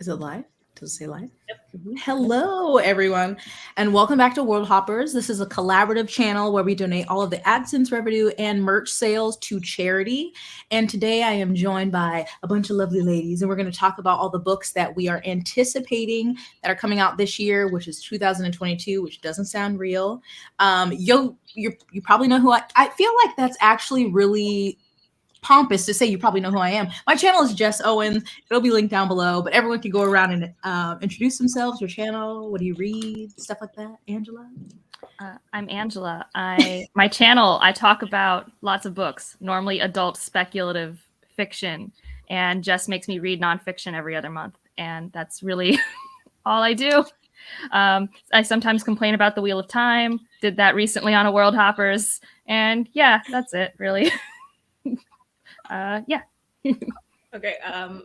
Is it live? Does it say live? Yep. Hello, everyone, and welcome back to Worldhoppers. This is a collaborative channel where we donate all of the AdSense revenue and merch sales to charity. And today I am joined by a bunch of lovely ladies, and we're going to talk about all the books that we are anticipating that are coming out this year, which is 2022, which doesn't sound real. You probably know who I feel like that's actually really pompous to say you probably know who I am. My channel is Jess Owens. It'll be linked down below, but everyone can go around and introduce themselves, your channel, what do you read, stuff like that. Angela? I'm Angela. My channel, I talk about lots of books, normally adult speculative fiction, and Jess makes me read nonfiction every other month, and that's really all I do. I sometimes complain about the Wheel of Time, did that recently on a Worldhoppers, and yeah, that's it, really. Yeah. Okay.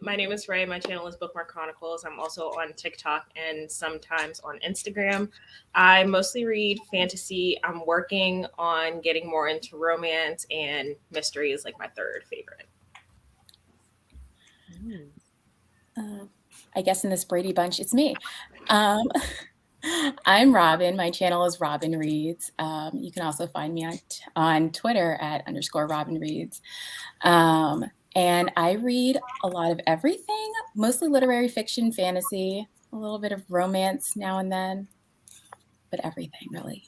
My name is Ray. My channel is Bookmark Chronicles. I'm also on TikTok and sometimes on Instagram. I mostly read fantasy. I'm working on getting more into romance, and mystery is like my third favorite. I guess in this Brady bunch, it's me. I'm Robin. My channel is Robin Reads. You can also find me on Twitter at _Robin Reads. And I read a lot of everything, mostly literary fiction, fantasy, a little bit of romance now and then, but everything really.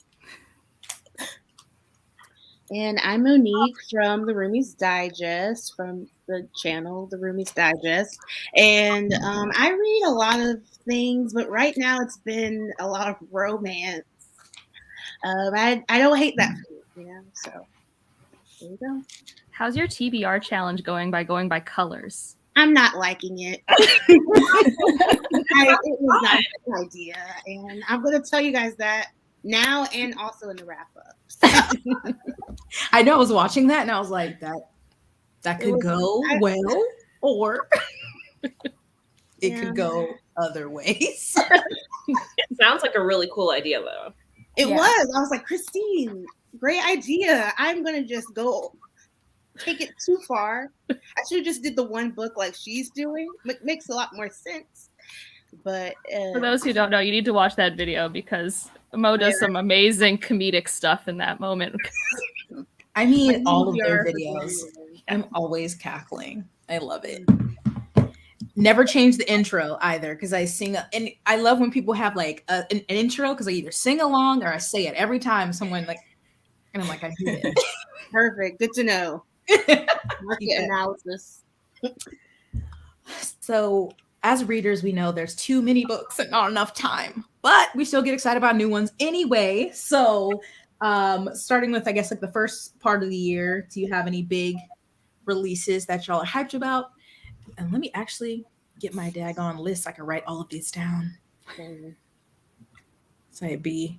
And I'm Monique from the Roomies Digest, from the channel, the Roomies Digest. And I read a lot of things, but right now it's been a lot of romance. I don't hate that food, so there you go. How's your TBR challenge going by colors? I'm not liking it. It was not a good idea. And I'm going to tell you guys that now and also in the wrap-up. I know I was watching that and I was like, that could go well, or it could go other ways. It sounds like a really cool idea, though. It was. I was like, Christine, great idea. I'm going to just go take it too far. I should have just did the one book like she's doing. It makes a lot more sense. But for those who don't know, you need to watch that video because Mo does some amazing comedic stuff in that moment. I mean, all of their videos. I'm always cackling. I love it. Never change the intro either, because I sing, and I love when people have like an intro, because I either sing along or I say it every time someone and I'm like, I do it. Perfect. Good to know. Market analysis. So as readers, we know there's too many books and not enough time, but we still get excited about new ones anyway. So starting with, I guess, like the first part of the year, do you have any big releases that y'all are hyped about? And let me actually get my daggone list so I can write all of these down. So it'd be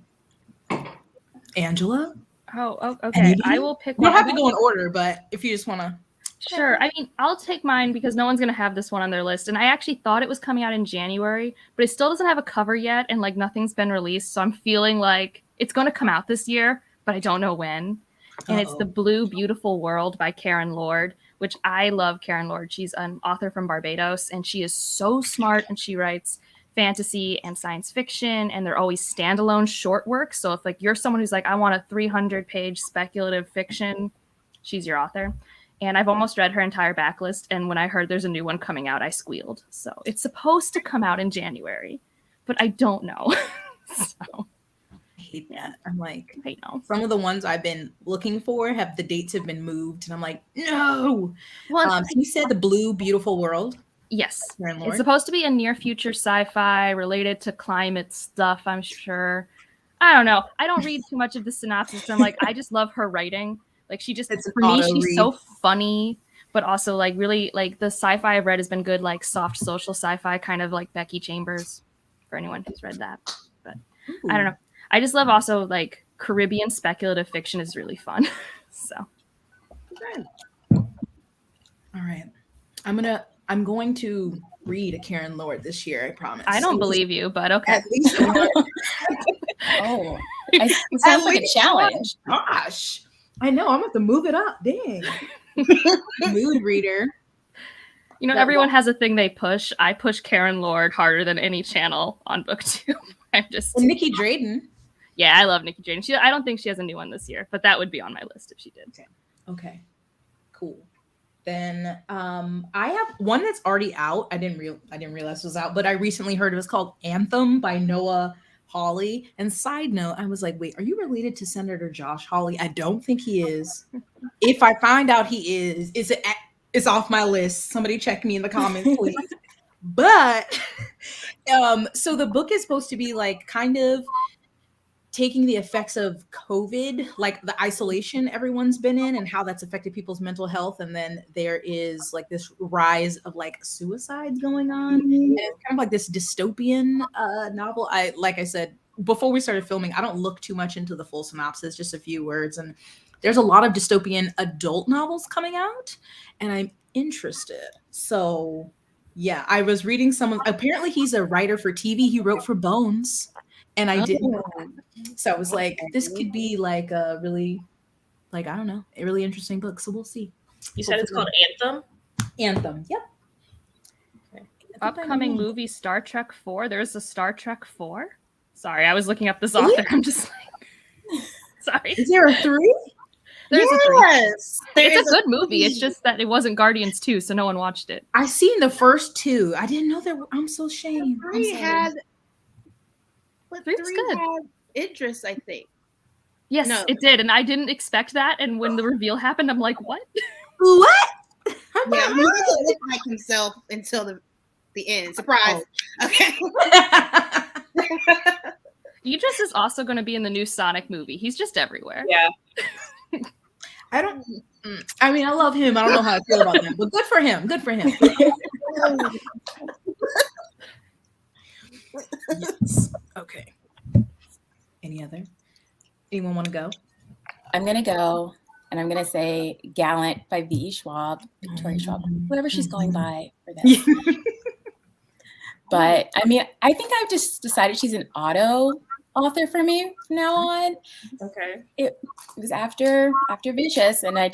Angela. Oh, okay. I will pick one. You don't have to go in order, but if you just want to. Sure. I mean, I'll take mine because no one's going to have this one on their list. And I actually thought it was coming out in January, but it still doesn't have a cover yet. And like nothing's been released. So I'm feeling like it's going to come out this year, but I don't know when. And it's The Blue Beautiful World by Karen Lord, which I love Karen Lord. She's an author from Barbados, and she is so smart, and she writes fantasy and science fiction, and they're always standalone short works. So if like you're someone who's like, I want a 300-page speculative fiction, she's your author. And I've almost read her entire backlist, and when I heard there's a new one coming out, I squealed. So it's supposed to come out in January, but I don't know. So I hate that. I'm like, I know. Some of the ones I've been looking for the dates have been moved, and I'm like, no. Well, you said The Blue Beautiful World. Yes. It's supposed to be a near future sci-fi related to climate stuff, I'm sure. I don't know. I don't read too much of the synopsis. I'm like, I just love her writing. Like she's so funny, but also like really like the sci-fi I've read has been good, like soft social sci-fi, kind of like Becky Chambers, for anyone who's read that. But I don't know. I just love also like Caribbean speculative fiction is really fun. So. Okay. All right. I'm going to read a Karen Lord this year, I promise. I don't believe you, but okay. At least one. It sounds like a challenge. Gosh. I know. I'm going to move it up. Dang. Mood reader. You know, everyone has a thing they push. I push Karen Lord harder than any channel on BookTube. I'm just And Nikki Drayden. Yeah, I love Nikki Drayden. I don't think she has a new one this year, but that would be on my list if she did. Okay. Cool. Then I have one that's already out. I didn't realize it was out, but I recently heard it was called Anthem by Noah Hawley. And side note, I was like, wait, are you related to Senator Josh Hawley? I don't think he is. If I find out he is, it's off my list. Somebody check me in the comments, please. But so the book is supposed to be like kind of taking the effects of COVID, like the isolation everyone's been in and how that's affected people's mental health. And then there is like this rise of like suicides going on. And it's kind of like this dystopian novel. Like I said, before we started filming, I don't look too much into the full synopsis, just a few words. And there's a lot of dystopian adult novels coming out and I'm interested. So yeah, I was reading apparently he's a writer for TV. He wrote for Bones. And I didn't know that. So I was like, this could be like a really, like, I don't know, a really interesting book. So we'll see. You said it's called Anthem? Anthem, yep. Okay. Upcoming movie Star Trek 4. There's a Star Trek 4. Sorry, I was looking up this author. I'm just like, sorry. Is there a 3? There's a 3. It's a good movie. 3. It's just that it wasn't Guardians 2, so no one watched it. I seen the first 2. I didn't know that. I'm so ashamed. I'm sorry. But 3 3 was good. had Idris, I think. Yes, No. it did, and I didn't expect that. And when the reveal happened, I'm like, what? What? Yeah, he doesn't look like himself until the end. Surprise. Oh. Okay. Idris is also going to be in the new Sonic movie. He's just everywhere. Yeah. I mean, I love him. I don't know how I feel about him, but good for him. Good for him. Yes. Okay. Anyone want to go? I'm going to go, and I'm going to say Gallant by V.E. Schwab, Victoria Schwab, whoever she's going by for this. But, I mean, I think I've just decided she's an auto author for me from now on. Okay. It was after Vicious, and I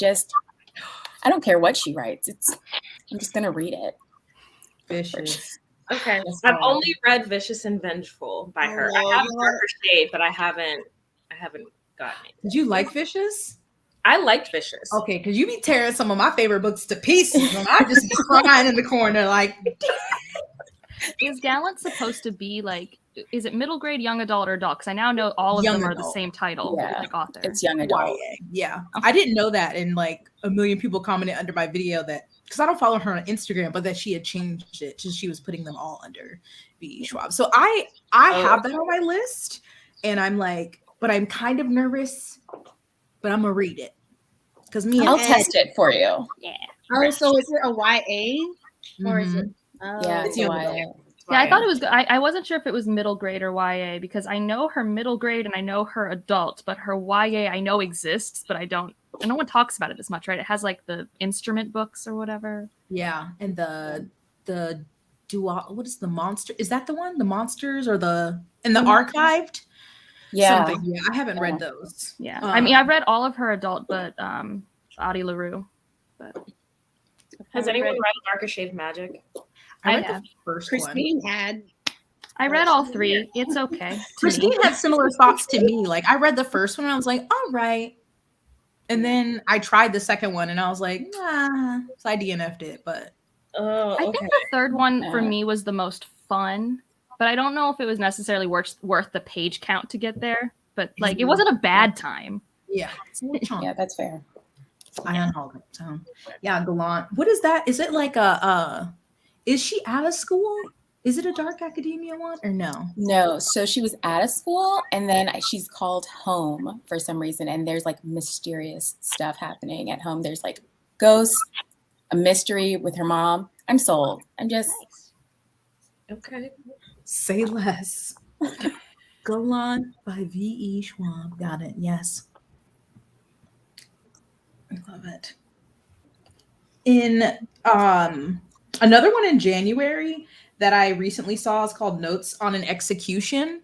don't care what she writes. I'm just going to read it. Vicious. Okay. I've only read Vicious and Vengeful by her. I have Darker Shade, but I haven't gotten it. Did you like Vicious? I liked Vicious. Okay, because you be tearing some of my favorite books to pieces, and I just be crying in the corner like. Is Gallant supposed to be like? Is it middle grade, young adult, or adult? Because I now know all of them are the same title, like author. It's young adult. YA. Yeah, I didn't know that, and like a million people commented under my video that because I don't follow her on Instagram, but that she had changed it since she was putting them all under V.E. Schwab. So I have that on my list, and I'm like, but I'm kind of nervous, but I'm gonna read it because I'll test it for you. Yeah. Oh, so is it a YA or is it? Yeah, it's YA. Yeah, I thought it was good. I wasn't sure if it was middle grade or YA because I know her middle grade and I know her adult, but her YA I know exists, but no one talks about it as much, right? It has like the instrument books or whatever. Yeah, and the dual. What is the monster? Is that the one? The monsters or the archived? Yeah. Something. Yeah, I haven't read those. Yeah, I mean, I've read all of her adult, but Audie LaRue. But Has anyone read Darker Shade of Magic? I read have. the first Christine one. had. I read all 3. It's okay. Christine had similar thoughts to me. Like I read the first one and I was like, all right. And then I tried the second one and I was like, nah. So I DNF'd it, but Oh, I think the third one for me was the most fun, but I don't know if it was necessarily worth the page count to get there. But like, it wasn't a bad time. yeah. Yeah, that's fair. I unhauled it. So yeah, Gallant. What is that? Is it like is she out of school? Is it a dark academia one or no? No, so she was out of school and then she's called home for some reason. And there's like mysterious stuff happening at home. There's like ghosts, a mystery with her mom. I'm sold. I'm just. Okay. Say less. Gallant by V.E. Schwab. Got it. Yes. I love it. In another one in January that I recently saw is called Notes on an Execution.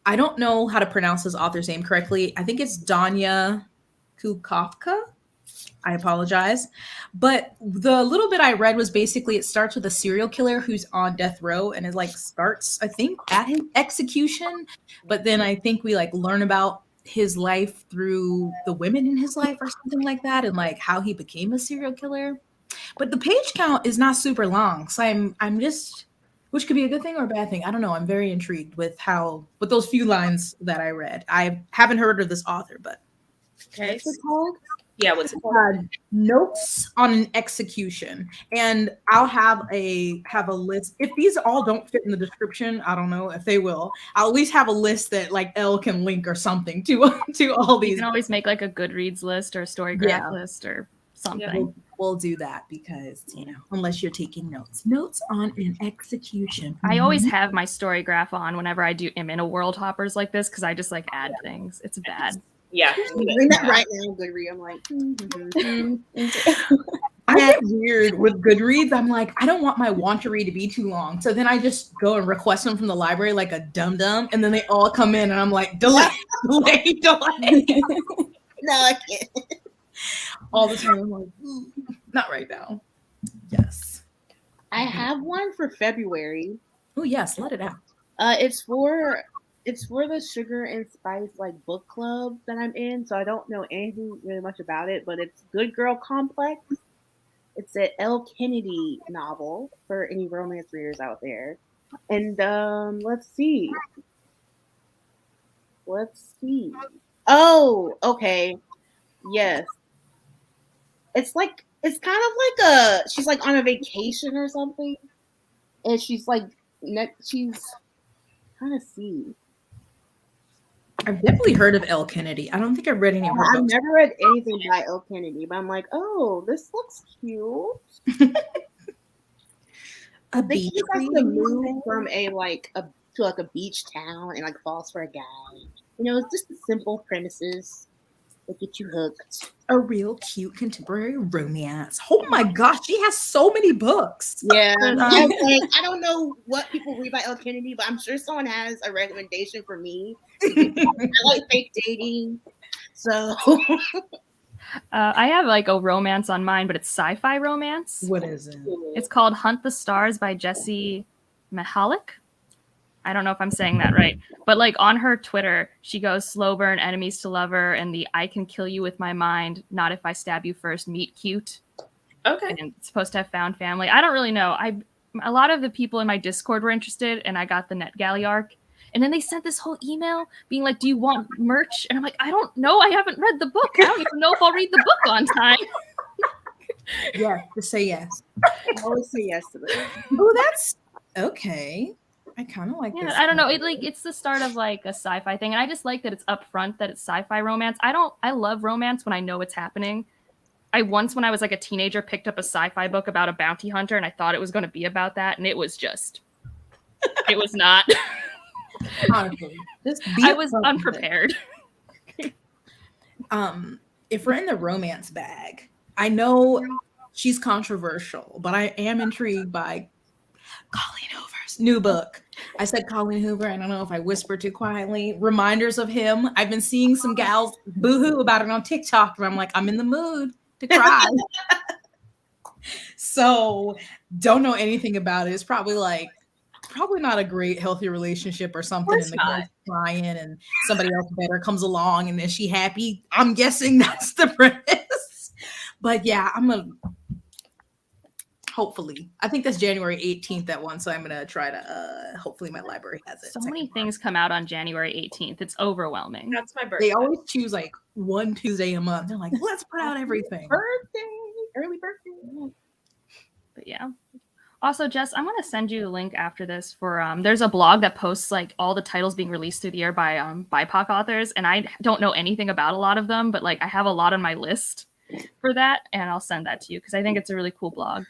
I don't know how to pronounce this author's name correctly. I think it's Danya Kukafka. I apologize. But the little bit I read was basically it starts with a serial killer who's on death row and it like starts, I think, at his execution. But then I think we like learn about his life through the women in his life or something like that, and like how he became a serial killer. But the page count is not super long. So I'm just, which could be a good thing or a bad thing. I don't know. I'm very intrigued with those few lines that I read. I haven't heard of this author, but Okay. What's it called? Yeah, what's it called? Notes on an Execution, and I'll have a list. If these all don't fit in the description, I don't know if they will. I'll at least have a list that like Elle can link or something to all You these. can always make like a Goodreads list or a Storygraph list or something. We'll do that because unless you're taking notes on an execution. I always have my Storygraph on whenever am in a Worldhoppers like this because I just like add things. It's bad. Yeah. I'm doing that right now. Goodreads. I'm like, I get weird with Goodreads. I'm like, I don't want my want to read to be too long. So then I just go and request them from the library like a dum-dum. And then they all come in and I'm like, delay. No, I can't. All the time. I'm like, not right now. Yes. I have one for February. Oh yes, let it out. It's for the Sugar and Spice like book club that I'm in, so I don't know anything really much about it, but it's Good Girl Complex. It's an Elle Kennedy novel for any romance readers out there. And let's see. Oh, okay. Yes. It's kind of like she's like on a vacation or something. And she's like she's trying to see. I've definitely heard of Elle Kennedy. I don't think I've read any of her I've books. never read anything by Elle Kennedy, but I'm like, oh, this looks cute. I think she has to move from to a beach town and like falls for a guy. It's just the simple premises that get you hooked. A real cute contemporary romance. Oh my gosh, she has so many books. Yeah. I don't know what people read by Elle Kennedy, but I'm sure someone has a recommendation for me. I like fake dating. So I have like a romance on mine, but it's sci-fi romance. What is it? It's called Hunt the Stars by Jessie Mihalik. I don't know if I'm saying that right, but like on her Twitter, she goes slow burn, enemies to lover, and the I can kill you with my mind, not if I stab you first, meet cute. Okay. And it's supposed to have found family. I don't really know. A lot of the people in my Discord were interested, and I got the NetGalley arc. And then they sent this whole email being like, do you want merch? And I'm like, I don't know. I haven't read the book. I don't even know if I'll read the book on time. Yeah, just say yes. I always say yes to this. Oh, that's okay. I kind of like this. I don't know. It's the start of like a sci-fi thing. And I just like that it's upfront, that it's sci-fi romance. I love romance when I know it's happening. I once, when I was like a teenager, picked up a sci-fi book about a bounty hunter and I thought it was going to be about that. And it was not. Honestly, I was unprepared. If we're in the romance bag, I know she's controversial, but I am intrigued by Colleen Hoover's new book. I said Colleen Hoover. I don't know if I whispered too quietly. Reminders of him. I've been seeing some gals boohoo about it on TikTok, and I'm like, I'm in the mood to cry. So don't know anything about it. It's probably not a great healthy relationship or something, and the girl's crying and somebody else better comes along and is she happy? I'm guessing that's the premise. But yeah, hopefully. I think that's January 18th, that one, so I'm gonna try to hopefully my library has it. So many things come out on January 18th. It's overwhelming. That's my birthday. They always choose like one Tuesday a month. They're like, let's put out everything. Early birthday. But yeah. Also, Jess, I'm going to send you a link after this for, there's a blog that posts like all the titles being released through the year by BIPOC authors. And I don't know anything about a lot of them, but like I have a lot on my list for that. And I'll send that to you because I think it's a really cool blog.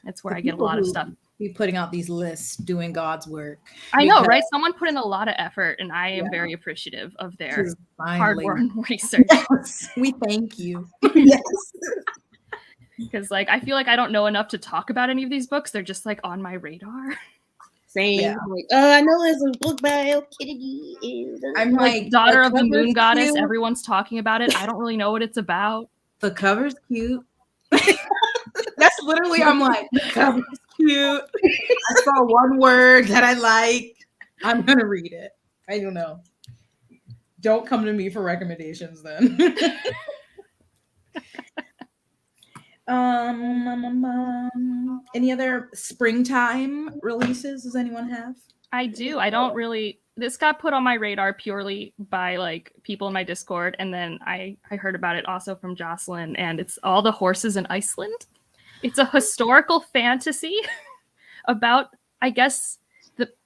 It's where I get a lot of stuff. Be putting out these lists, doing God's work. I know, right? Someone put in a lot of effort and I am very appreciative of their hard-worn research. Yes, we thank you. Yes. Because like I feel like I don't know enough to talk about any of these books. They're just like on my radar. Same. Yeah. Like, I know there's a book by Elle Kennedy. I'm like Daughter of the Moon cute. Goddess. Everyone's talking about it. I don't really know what it's about. the cover's cute. That's literally, I'm like, the cover's cute. I saw one word that I like. I'm gonna read it. I don't know. Don't come to me for recommendations then. Any other springtime releases? Does anyone have? I do. I don't really. This got put on my radar purely by like people in my Discord, and then I heard about it also from Jocelyn, and it's All the Horses in Iceland. It's a historical fantasy about, I guess,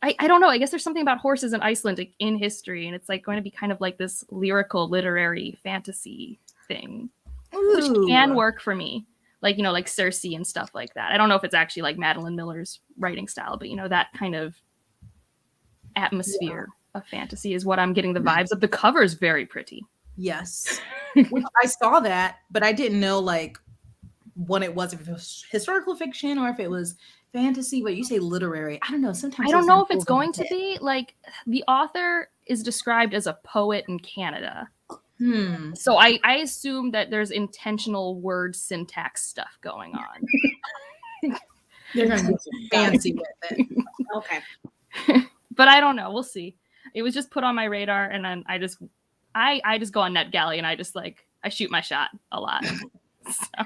I don't know. I guess there's something about horses in Iceland in history, and it's like going to be kind of like this lyrical, literary fantasy thing, which can work for me. Like, you know, like Circe and stuff like that. I don't know if it's actually like Madeline Miller's writing style, but you know, that kind of atmosphere of fantasy is what I'm getting the vibes of. The cover is very pretty. Yes. I saw that, but I didn't know like what it was, if it was historical fiction or if it was fantasy. But you say literary. I don't know. Sometimes I don't know if it's going to be. Like, the author is described as a poet in Canada. So I assume that there's intentional word syntax stuff going on. They're going to get fancy with it. Okay. But I don't know. We'll see. It was just put on my radar, and then I just go on NetGalley and I shoot my shot a lot. So.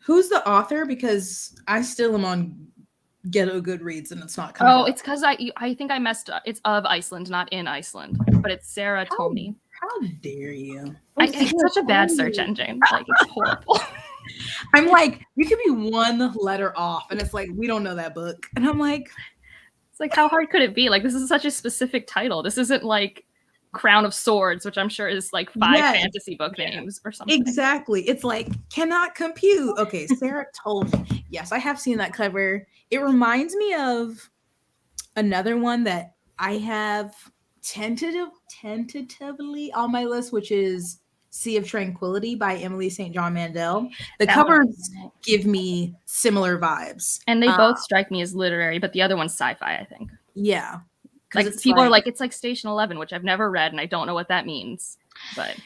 Who's the author? Because I still am on Ghetto Goodreads and it's not coming up. It's because I think I messed up. It's of Iceland, not in Iceland, but it's Sarah Tolmie. How dare you? It's such a bad search engine. Like, it's horrible. I'm like, you could be one letter off, and it's like, we don't know that book. And I'm like, it's like, how hard could it be? Like, this is such a specific title. This isn't like Crown of Swords, which I'm sure is like 5 fantasy book names or something. Exactly. It's like, cannot compute. Okay, Sarah told me. Yes, I have seen that cover. It reminds me of another one that I have tentatively on my list, which is Sea of Tranquility by Emily St. John Mandel. The covers give me similar vibes. And they both strike me as literary, but the other one's sci-fi, I think. Yeah. Like, people are like, it's like Station 11, which I've never read, and I don't know what that means. But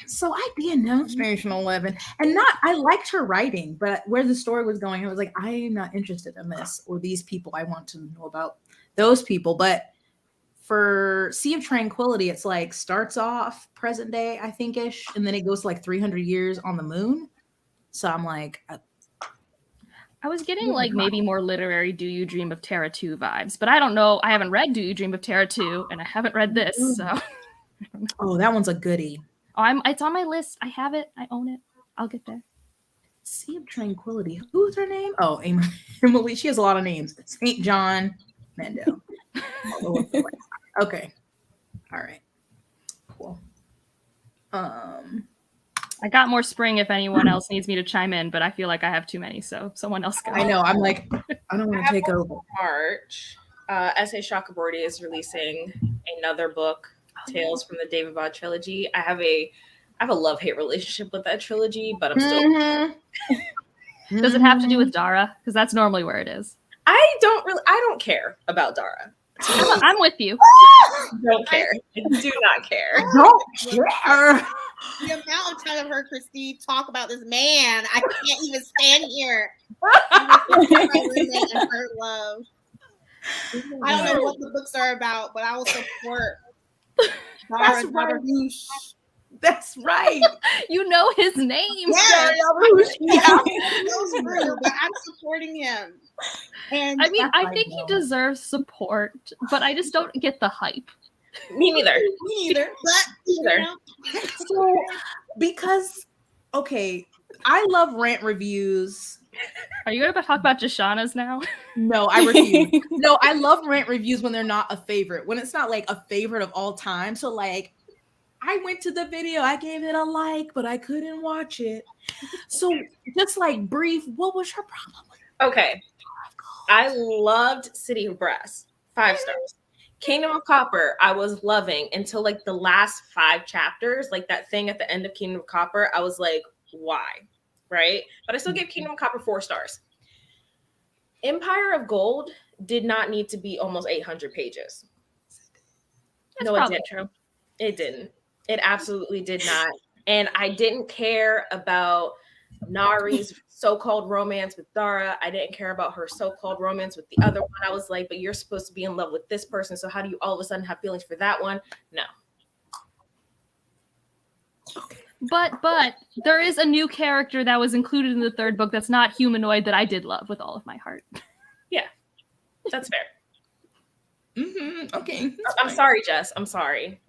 so I didn't know Station 11, and I liked her writing, but where the story was going, I was like, I am not interested in this or these people. I want to know about those people. But for Sea of Tranquility, it's like starts off present day, I think ish, and then it goes to like 300 years on the moon. So I'm like, I was getting like maybe more literary Do You Dream of Terra 2 vibes, but I don't know. I haven't read Do You Dream of Terra 2, and I haven't read this, so. Oh, that one's a goodie. Oh, it's on my list. I have it. I own it. I'll get there. Sea of Tranquility. Who's her name? Oh, Emily. She has a lot of names. St. John Mandel. Okay. All right. Cool. I got more spring if anyone else needs me to chime in, but I feel like I have too many, so someone else go. I know. I'm like, I don't want to take over. March, S.A. Chakraborty is releasing another book, Tales from the Daevabad Trilogy. I have a love-hate relationship with that trilogy, but I'm still. Does it have to do with Dara? Because that's normally where it is. I don't care about Dara. I'm with you. Don't care. I do not care. Don't care. The amount of time I've heard Christine talk about this man, I can't even stand here. And her love. I don't know what the books are about, but I will support Dara. That's right. You know his name. Yeah, but I'm supporting him. And I mean, I think he deserves support, but I just don't get the hype. Me neither. So, because, okay, I love rant reviews. Are you going to talk about Jashana's now? No, I refuse. No, I love rant reviews when they're not a favorite. When it's not like a favorite of all time. So, like, I went to the video, I gave it a like, but I couldn't watch it. So, just like brief, what was your problem with it? Okay. I loved City of Brass. 5 stars. Kingdom of Copper, I was loving until like the last 5 chapters, like that thing at the end of Kingdom of Copper. I was like, why? Right? But I still gave Kingdom of Copper 4 stars. Empire of Gold did not need to be almost 800 pages. That's probably true. It didn't. It absolutely did not. And I didn't care about Nari's so-called romance with Dara. I didn't care about her so-called romance with the other one. I was like, but you're supposed to be in love with this person, so how do you all of a sudden have feelings for that one? No. But there is a new character that was included in the third book that's not humanoid that I did love with all of my heart. Yeah, that's fair. Okay. I'm sorry, Jess. I'm sorry.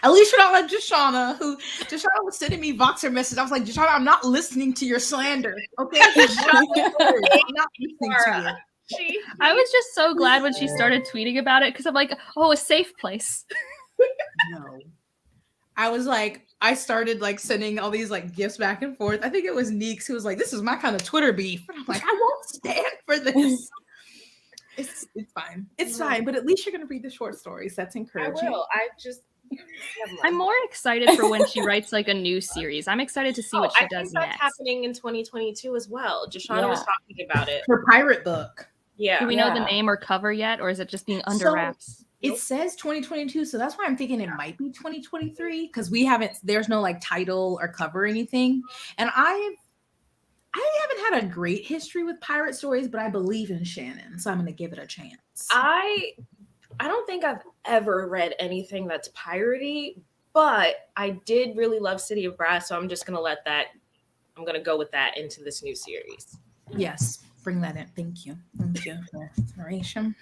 At least you're not like Deshauna, who Deshauna was sending me Voxer message. I was like, Deshauna, I'm not listening to your slander. Okay. I'm not listening to you. I was just so glad when she started tweeting about it because I'm like, oh, a safe place. No. I was like, I started like sending all these like gifts back and forth. I think it was Neeks who was like, this is my kind of Twitter beef. And I'm like, I won't stand for this. It's fine. It's fine. But at least you're going to read the short stories. That's encouraging. I will. I'm more excited for when she writes like a new series. I'm excited to see what she does that's next. happening in 2022 as well. Deshauna was talking about it. Her pirate book. Yeah. Do we know the name or cover yet, or is it just being under wraps? It says 2022, so that's why I'm thinking it might be 2023 because there's no like title or cover or anything. And I haven't had a great history with pirate stories, but I believe in Shannon, so I'm going to give it a chance. I don't think I've ever read anything that's piratey, but I did really love City of Brass, so I'm just going to go with that into this new series. Yes, bring that in. Thank you for inspiration.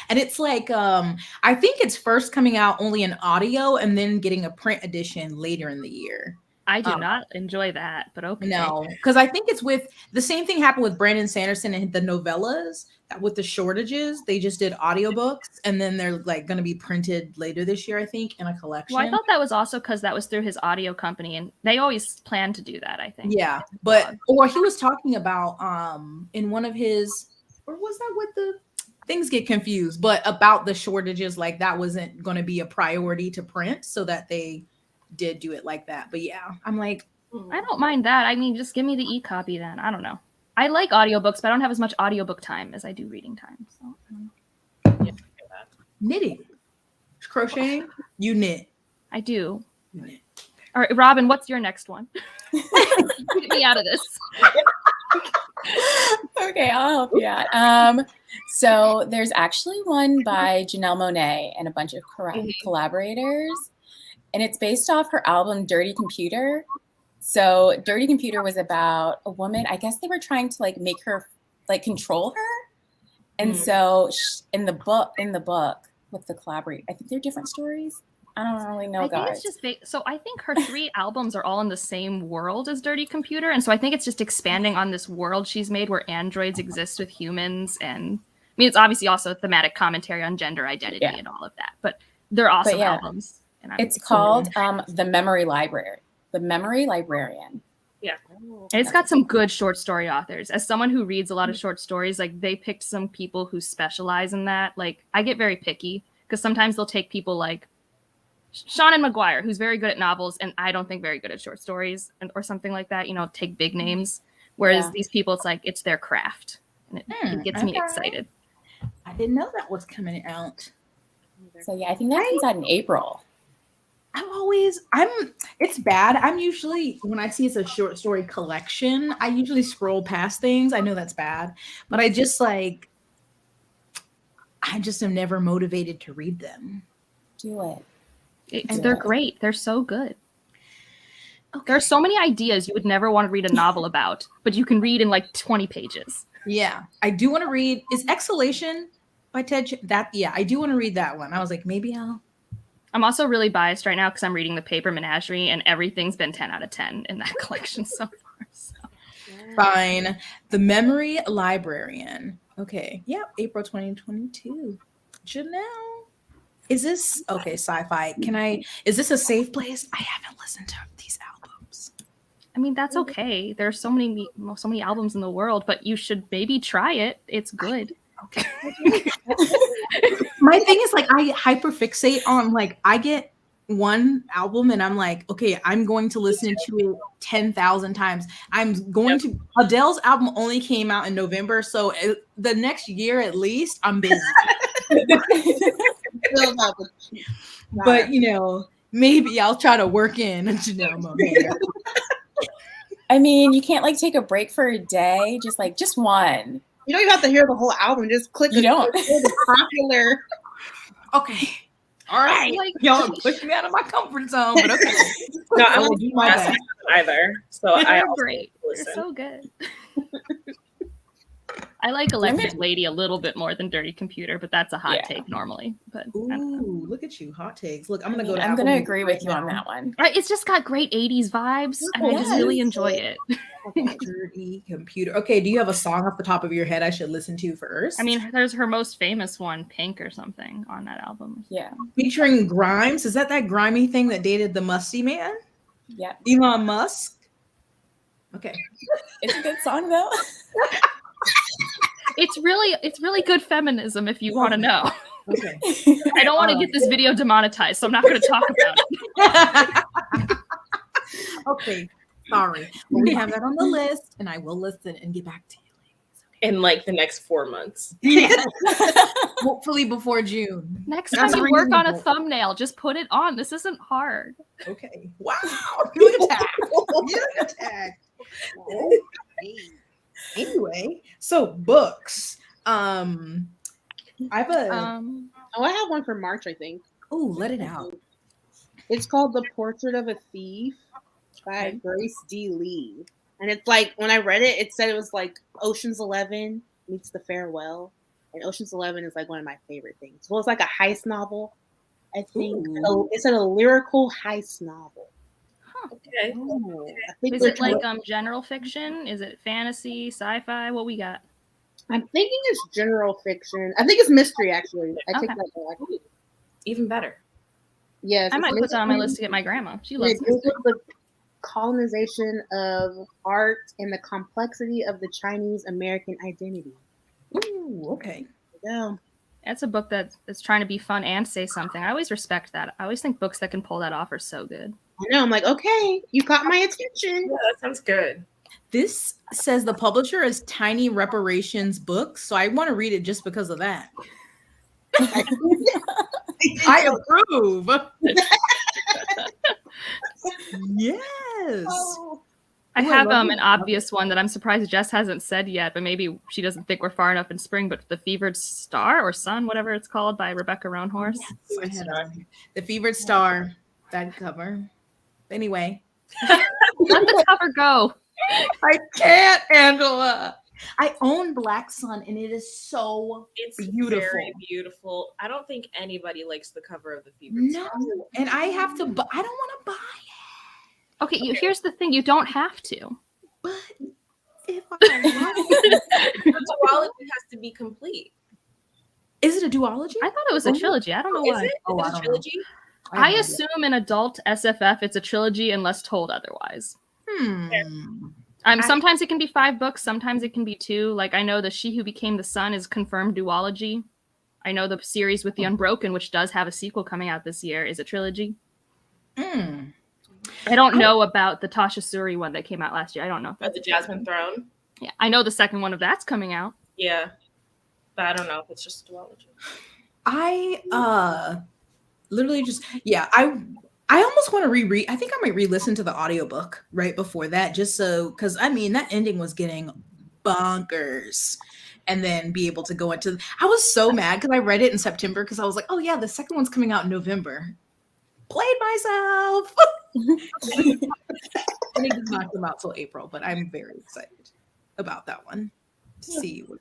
And it's like, I think it's first coming out only in audio and then getting a print edition later in the year. I do not enjoy that, but okay. No, because I think it's with the same thing happened with Brandon Sanderson and the novellas with the shortages. They just did audiobooks and then they're like going to be printed later this year, I think, in a collection. Well, I thought that was also because that was through his audio company and they always plan to do that, I think. Yeah, but or he was talking about in one of his, or was that with the things get confused, but about the shortages, like that wasn't going to be a priority to print, so that they did do it like that. But yeah, I'm like, I don't mind that. I mean, just give me the e-copy then. I don't know. I like audiobooks, but I don't have as much audiobook time as I do reading time. So knitting, crocheting, you knit. I do. You knit. All right, Robin, what's your next one? Get me out of this. Okay, I'll help you out. So there's actually one by Janelle Monáe and a bunch of collaborators, and it's based off her album Dirty Computer. So Dirty Computer was about a woman. I guess they were trying to like make her like control her, and so in the book with the collaborator, I think they're different stories. I don't really know, guys. Think it's just so I think her 3 albums are all in the same world as Dirty Computer, and so I think it's just expanding on this world she's made where androids exist with humans, and I mean it's obviously also a thematic commentary on gender identity and all of that. But they're awesome albums. And it's called The Memory Library. The Memory Librarian. Yeah. And it's got some good short story authors. As someone who reads a lot of short stories, like they picked some people who specialize in that. Like I get very picky because sometimes they'll take people like Shannon McGuire, who's very good at novels, and I don't think very good at short stories or something like that, take big names. Whereas these people, it's like, it's their craft. And it gets me excited. I didn't know that was coming out. So yeah, I think that comes out in April. It's bad. I'm usually, when I see it's a short story collection, I usually scroll past things. I know that's bad, but I just am never motivated to read them. Do it. They're great. They're so good. Okay. There are so many ideas you would never want to read a novel about, but you can read in like 20 pages. Yeah. I do want to read, is Exhalation by Ted? I do want to read that one. I was like, maybe I'm also really biased right now because I'm reading The Paper Menagerie and everything's been 10 out of 10 in that collection so far. So. Fine. The Memory Librarian. Okay. Yep. April 2022. Janelle. Is this sci-fi? Is this a safe place? I haven't listened to these albums. I mean, that's okay. There's so many albums in the world, but you should maybe try it. It's good. Okay. My thing is like I hyperfixate on like I get one album and I'm like, okay, I'm going to listen to it 10,000 times. Adele's album only came out in November, so the next year at least I'm busy. filled up with But maybe I'll try to work in a Janelle Monáe. I mean, you can't like take a break for a day, just one. You don't even have to hear the whole album. Just click You don't. the popular. Okay. All right. Y'all push me out of my comfort zone, but okay. No, I I will won't do do my my best. either. So I They're also great. They're listen. so good. I like Electric Lady a little bit more than Dirty Computer, but that's a hot take normally. But I don't know. Ooh, look at you, hot takes. Look, I'm gonna go. To I'm Apple gonna Music agree right with you on now. that one. It's just got great 80s vibes, and I just really enjoy it. Dirty Computer. Okay, do you have a song off the top of your head I should listen to first? I mean, there's her most famous one, Pink or something, on that album. Yeah. featuring Grimes. Is that grimy thing that dated the musty man? Yeah. Elon Musk. Okay. It's a good song though. It's really good feminism if you want to know. Okay. I don't want to get this video demonetized, so I'm not going to talk about it. Okay. Sorry. But we have that on the list, and I will listen and get back to you. In like the next 4 months. Yeah. Hopefully before June. Next That's time you work on a reasonable. thumbnail, just put it on. This isn't hard. Okay. Wow. You're attacked. You're attacked. Okay. Anyway, so books. I have a. Oh, I have one for March, I think. Oh, let it out. It's called The Portrait of a Thief by Grace D. Lee. And it's like, when I read it, it said it was like Ocean's 11 meets The Farewell. And Ocean's 11 is like one of my favorite things. Well, it's like a heist novel, I think. Ooh. It's a lyrical heist novel. Okay. I think Is it like general fiction? Is it fantasy, sci-fi? What we got? I'm thinking it's general fiction. I think it's mystery, actually. I take Okay. that back. Even better. Yes. I it's might put that on my mystery. list to get my grandma. She It loves deals with the colonization of art and the complexity of the Chinese American identity. Ooh, okay. Yeah. That's a book that's trying to be fun and say something. I always respect that. I always think books that can pull that off are so good. I know. I'm like, okay, you caught my attention. Yeah, that sounds good. This says the publisher is Tiny Reparations Books, so I want to read it just because of that. I approve. Yes. I Ooh, have love an it. obvious one that I'm surprised Jess hasn't said yet, but maybe she doesn't think we're far enough in spring. But The Fevered Star or Sun, whatever it's called, by Rebecca Roanhorse. I had The Fevered Star, that cover. Anyway, Let the cover go. I can't, Angela. I own Black Sun, and it is so It's beautiful. very beautiful. I don't think anybody likes the cover of the Fever. No, and I have to. I don't want to buy it. Okay, here's the thing: you don't have to. But if I want The duology has to be complete. is it a duology? I thought it was a trilogy. I don't know Is why. it? Oh, Is I it a don't know. trilogy? I assume in adult SFF it's a trilogy unless told otherwise. Sometimes it can be 5 books, sometimes it can be 2. Like I know the She Who Became the Sun is confirmed duology. I know the series with the Unbroken, which does have a sequel coming out this year, is a trilogy. I don't know about the Tasha Suri one that came out last year. I don't know. At the Jasmine Throne. Yeah, I know the second one of that's coming out. Yeah. But I don't know if it's just a duology. I literally just I almost want to reread. I think I might re-listen to the audiobook right before that, just so because I mean that ending was getting bonkers, and then be able to go into. I was so mad because I read it in September because I was like, oh yeah, the second one's coming out in November. Played myself. And it does not come out till April, but I'm very excited about that one to see what.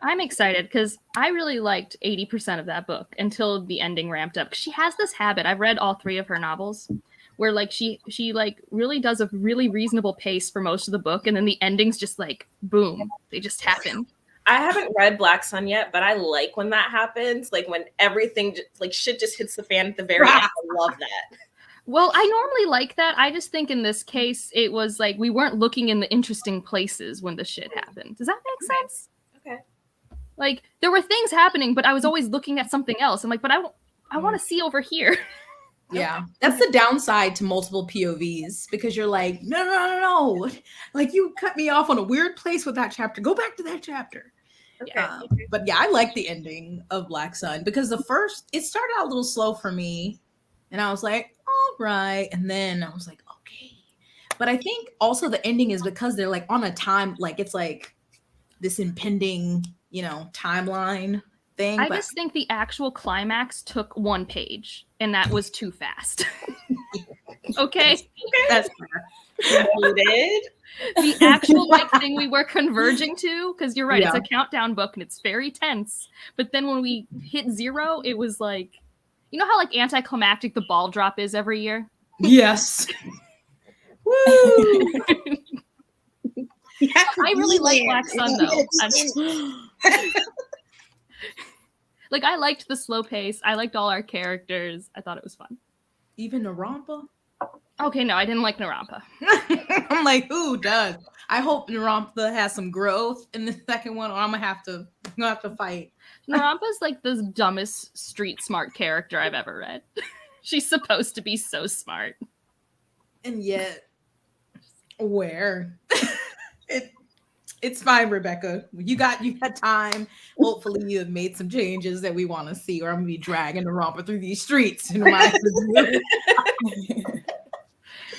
I'm excited because I really liked 80% of that book until the ending ramped up. She has this habit. I've read all 3 of her novels where like she like really does a really reasonable pace for most of the book, and then the endings just like boom, they just happen. I haven't read Black Sun yet, but I like when that happens. Like when everything like shit just hits the fan at the very end. I love that. Well, I normally like that. I just think in this case it was like we weren't looking in the interesting places when the shit happened. Does that make sense? Okay. Like there were things happening, but I was always looking at something else. I'm like, but I want to see over here. Yeah, that's the downside to multiple POVs because you're like, no. Like you cut me off on a weird place with that chapter. Go back to that chapter. Okay. But yeah, I like the ending of Black Sun because it started out a little slow for me, and I was like, all right, and then I was like, okay. But I think also the ending is because they're like on a time, like it's like this impending, timeline thing. I just think the actual climax took 1 page, and that was too fast. Okay. That's Included. The actual thing we were converging to, because you're right, it's a countdown book and it's very tense. But then when we hit 0, it was like, you know how like anticlimactic the ball drop is every year? Yes. Woo! I really like Black Sun though. Like I liked the slow pace. I liked all our characters. I thought it was fun. Even Narampa? Okay, no, I didn't like Narampa. I'm like, who does? I hope Narampa has some growth in the second one, or I'm gonna have to fight. Narampa's like the dumbest street smart character I've ever read. She's supposed to be so smart. And yet, where? It's fine, Rebecca. You got time. Hopefully you have made some changes that we want to see, or I'm gonna be dragging Narampa through these streets.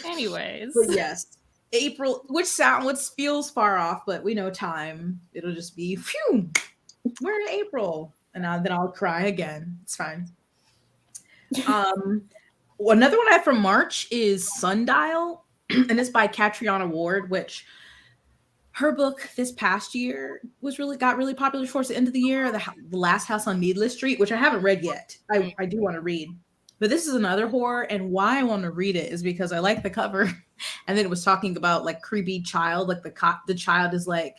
Anyways. But yes, April, which feels far off, but we know time. It'll just be, phew, we're in April. And then I'll cry again. It's fine. Another one I have from March is Sundial, and it's by Catriona Ward, which her book this past year got really popular towards the end of the year. The Last House on Needless Street, which I haven't read yet. I do want to read. But this is another horror, and why I want to read it is because I like the cover. And then it was talking about like creepy child, like the child is like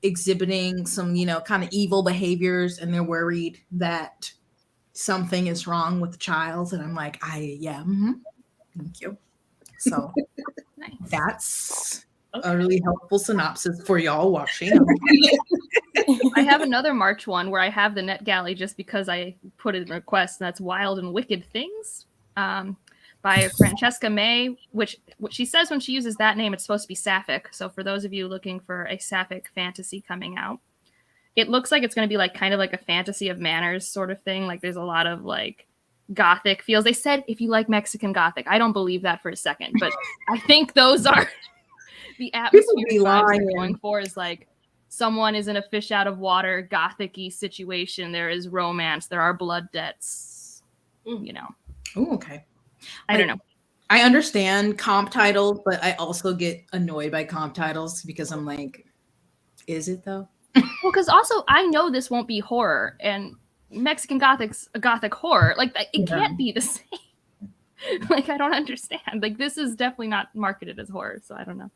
exhibiting some, kind of evil behaviors, and they're worried that something is wrong with the child. And I'm like, thank you. So Nice. That's a really helpful synopsis for y'all watching. I have another March one where I have the NetGalley just because I put it in request, and that's Wild and Wicked Things by Francesca May, which she says when she uses that name, it's supposed to be sapphic. So for those of you looking for a sapphic fantasy coming out, it looks like it's going to be like kind of like a fantasy of manners sort of thing. Like there's a lot of like gothic feels. They said if you like Mexican gothic, I don't believe that for a second, but I think those are the atmosphere vibes they're going for is like someone is in a fish out of water gothic-y situation. There is romance. There are blood debts. Oh, okay. I don't know. I understand comp titles, but I also get annoyed by comp titles because I'm like, is it though? Well, because also I know this won't be horror, and Mexican gothic's a gothic horror. Like it can't be the same. Like I don't understand. Like this is definitely not marketed as horror, so I don't know.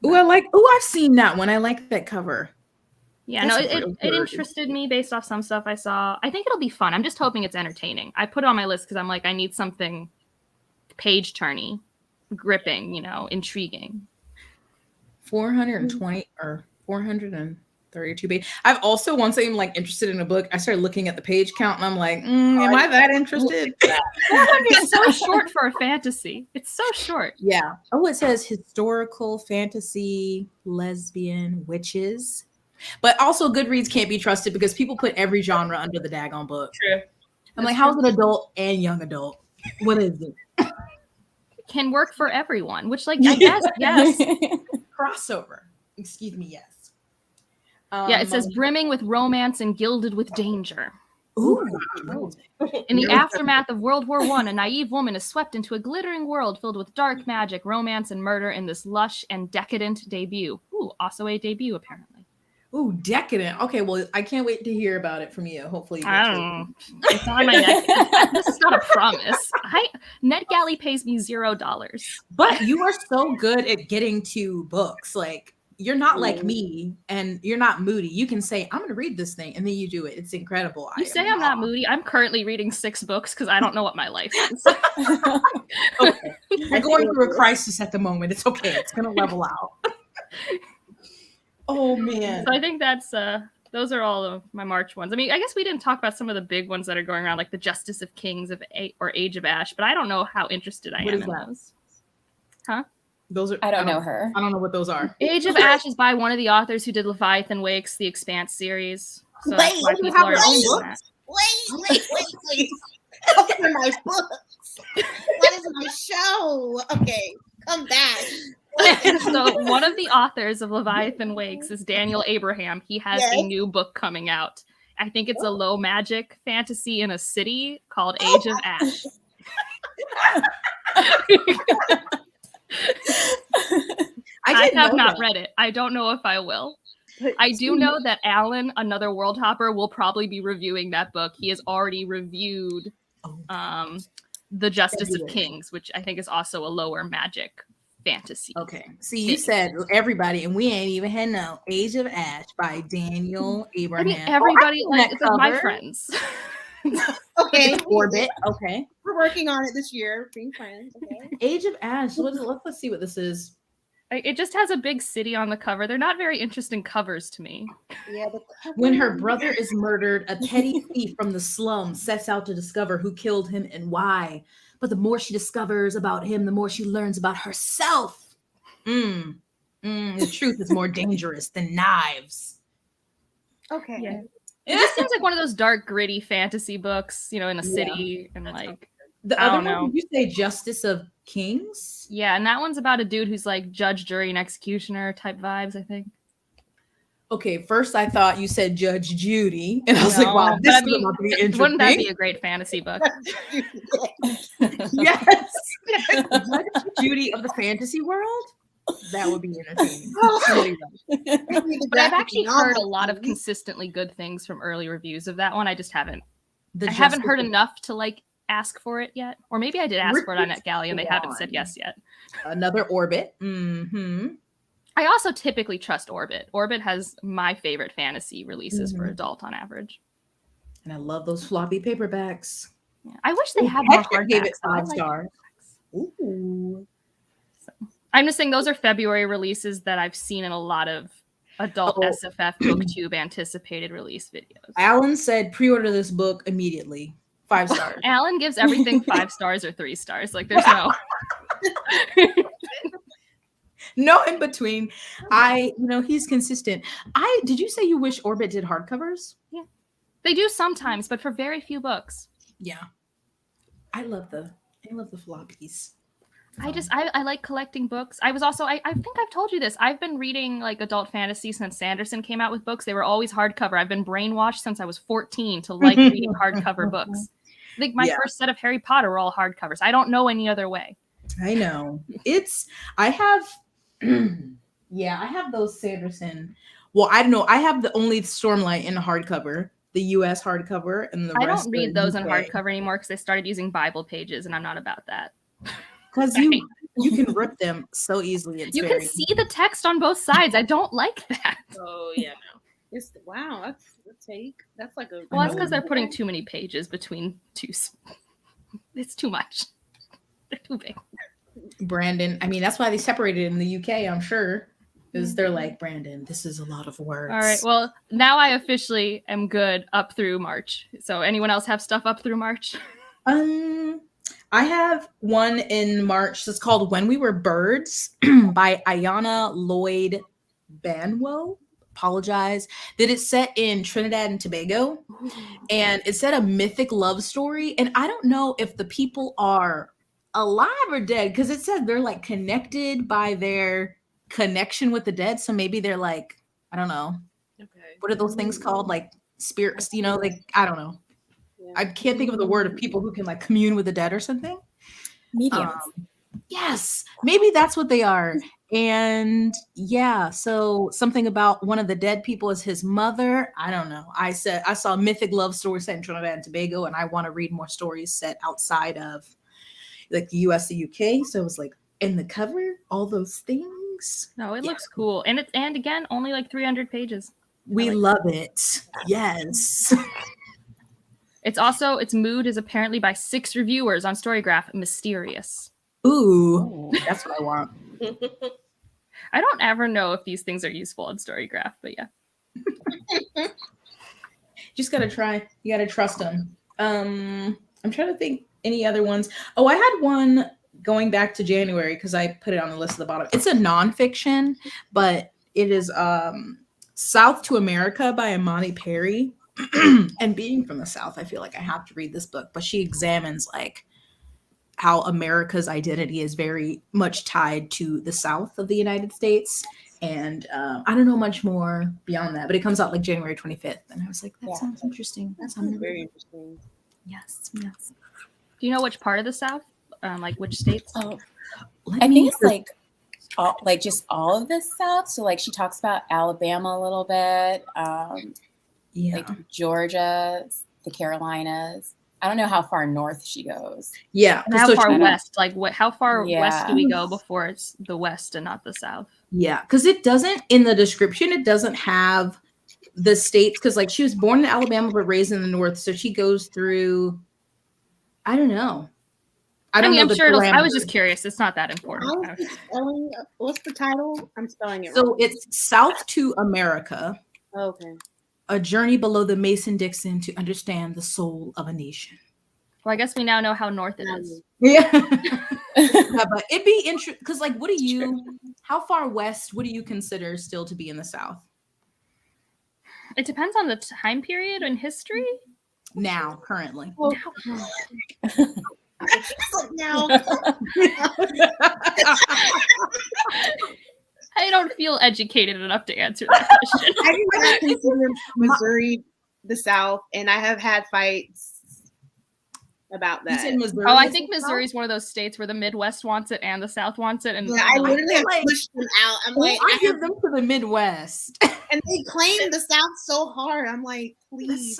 I've seen that one. I like that cover. Yeah, it interested me based off some stuff I saw. I think it'll be fun. I'm just hoping it's entertaining. I put it on my list because I'm like, I need something page-turny, gripping, intriguing. 420 or 432 pages. I've also, once I'm like interested in a book, I started looking at the page count and I'm like, am I that interested? 400 is so short for a fantasy. It's so short. Yeah. Oh, it says historical, fantasy, lesbian, witches. But also Goodreads can't be trusted because people put every genre under the daggone book. True. I'm like, how's an adult and young adult? What is it? Can work for everyone, which I guess, yes. Crossover. Excuse me, yes. Yeah, it says brimming with romance and gilded with danger. Ooh. In the aftermath of World War I, a naive woman is swept into a glittering world filled with dark magic, romance, and murder in this lush and decadent debut. Ooh, also a debut, apparently. Ooh, decadent. Okay, well, I can't wait to hear about it from you. Hopefully, I don't know. It's on my neck. This is not a promise. NetGalley pays me $0. But you are so good at getting to books. Like, you're not like me, and you're not moody. You can say, I'm going to read this thing, and then you do it. It's incredible. You say I'm not moody. I'm currently reading 6 books because I don't know what my life is. Okay. You're going through a crisis at the moment. It's okay. It's going to level out. Oh, man. So I think those are all of my March ones. I mean, I guess we didn't talk about some of the big ones that are going around, like the Justice of Kings or Age of Ash, but I don't know how interested I am in those. Huh? Those are I don't know her. I don't know what those are. Age of Ash is by one of the authors who did Leviathan Wakes, the Expanse series. So that's why Wait, you people have are your own reading book? that. Wait. Those are my books. That is my show. Okay, come back. So one of the authors of Leviathan Wakes is Daniel Abraham. He has a Yes. new book coming out. I think it's a low magic fantasy in a city called Age of Ash. I have not read it. I don't know if I will. I do know that Alan, another Worldhopper, will probably be reviewing that book. He has already reviewed The Justice of Kings, which I think is also a lower magic fantasy. Okay. See, you said everybody, and we ain't even had no Age of Ash by Daniel I Abraham. mean, everybody, like it's like my friends. Okay, Orbit. Okay. we're working on it this year. Being friends. Okay. Age of Ash. Let's see what this is. It just has a big city on the cover. They're not very interesting covers to me. Yeah. When her brother is murdered, a petty thief from the slum sets out to discover who killed him and why. But the more she discovers about him, the more she learns about herself. The truth is more dangerous than knives. Okay. Yeah. It just seems like one of those dark, gritty fantasy books, in a city, and like The I other don't know. one, did you say Justice of Kings? yeah, and that one's about a dude who's like judge, jury, and executioner type vibes, I think. Okay, first I thought you said Judge Judy, and I was like, No, wow, but this I is mean, about to be interesting. Wouldn't that be a great fantasy book? Yes. Judge Judy of the fantasy world? That would be entertaining. But I've actually heard a lot of consistently good things from early reviews of that one. I just haven't. I haven't heard enough to like ask for it yet, or maybe I did ask for it on NetGalley and they haven't said yes yet. Another Orbit. Mm-hmm. I also typically trust Orbit. Orbit has my favorite fantasy releases for adult on average. And I love those floppy paperbacks. Yeah. I wish they had more Hector gave it hardbacks. 5 stars. Ooh. I'm just saying those are February releases that I've seen in a lot of adult SFF BookTube anticipated release videos. Alan said pre-order this book immediately. 5 stars. Alan gives everything 5 stars or 3 stars. Like there's no no in between. He's consistent. Did you say you wish Orbit did hardcovers? Yeah. They do sometimes, but for very few books. Yeah. I love the floppies. I like collecting books. I think I've told you this. I've been reading like adult fantasy since Sanderson came out with books. They were always hardcover. I've been brainwashed since I was 14 to like reading hardcover books. I think my first set of Harry Potter were all hardcovers. I don't know any other way. I know. I have those Sanderson. Well, I don't know. I have the only Stormlight in hardcover, the US hardcover, and the I rest don't read those in UK. hardcover anymore because they started using Bible pages, and I'm not about that. Because you can rip them so easily. You can see the text on both sides. I don't like that. Oh yeah, no. Wow, that's a take. That's like a. Well, that's because they're putting too many pages between two. It's too much. They're too big. Brandon, I mean, that's why they separated in the UK, I'm sure. Because they're like, Brandon, this is a lot of words. All right. Well, now I officially am good up through March. So anyone else have stuff up through March? I have one in March that's called When We Were Birds by Ayanna Lloyd Banwo. Apologize. That it's set in Trinidad and Tobago. And it's set a mythic love story. And I don't know if the people are alive or dead because it says they're like connected by their connection with the dead. So maybe they're like, I don't know. Okay. What are those things called? Like spirits, like, I don't know. I can't think of the word of people who can like commune with the dead or something. Mediums. Yes, maybe that's what they are. And yeah, so something about one of the dead people is his mother. I don't know. I saw a mythic love story set in Trinidad and Tobago, and I want to read more stories set outside of like the US, the UK. So it was like in the cover, all those things. No, it looks cool. And again, only like 300 pages. We love it. Yes. Its mood is apparently by 6 reviewers on Storygraph, mysterious. Ooh, that's what I want. I don't ever know if these things are useful on Storygraph, but yeah. Just gotta try. You gotta trust them. I'm trying to think any other ones. Oh, I had one going back to January, because I put it on the list at the bottom. It's a nonfiction, but it is South to America by Imani Perry. And being from the South, I feel like I have to read this book. But she examines like how America's identity is very much tied to the South of the United States. And I don't know much more beyond that, but it comes out like January 25th. And I was like, that sounds interesting. That sounds very interesting. Yes. Do you know which part of the South? Like which states? Oh, I think it's like just all of the South. So like she talks about Alabama a little bit, like Georgia, the Carolinas. I don't know how far north she goes. Yeah. And how far west? Like how far west do we go before it's the West and not the South? Yeah. Because it doesn't, in the description, it doesn't have the states. Because like she was born in Alabama but raised in the North. So she goes through, I don't know. I'm sure I was just curious. It's not that important. What's the title? I'm spelling it wrong. So it's South to America. Okay. A journey below the Mason-Dixon to understand the soul of a nation. Well, I guess we now know how north it is. Yeah. But it'd be interesting because, like, how far west would you consider still to be in the South? It depends on the time period in history. Now, currently. Well, now. I don't feel educated enough to answer that question. I do not consider Missouri the South, and I have had fights about that. Oh, I think Missouri is one of those states where the Midwest wants it and the South wants it. And yeah, I literally have pushed them out. I'm like, I give them to the Midwest. And they claim the South so hard. I'm like, please.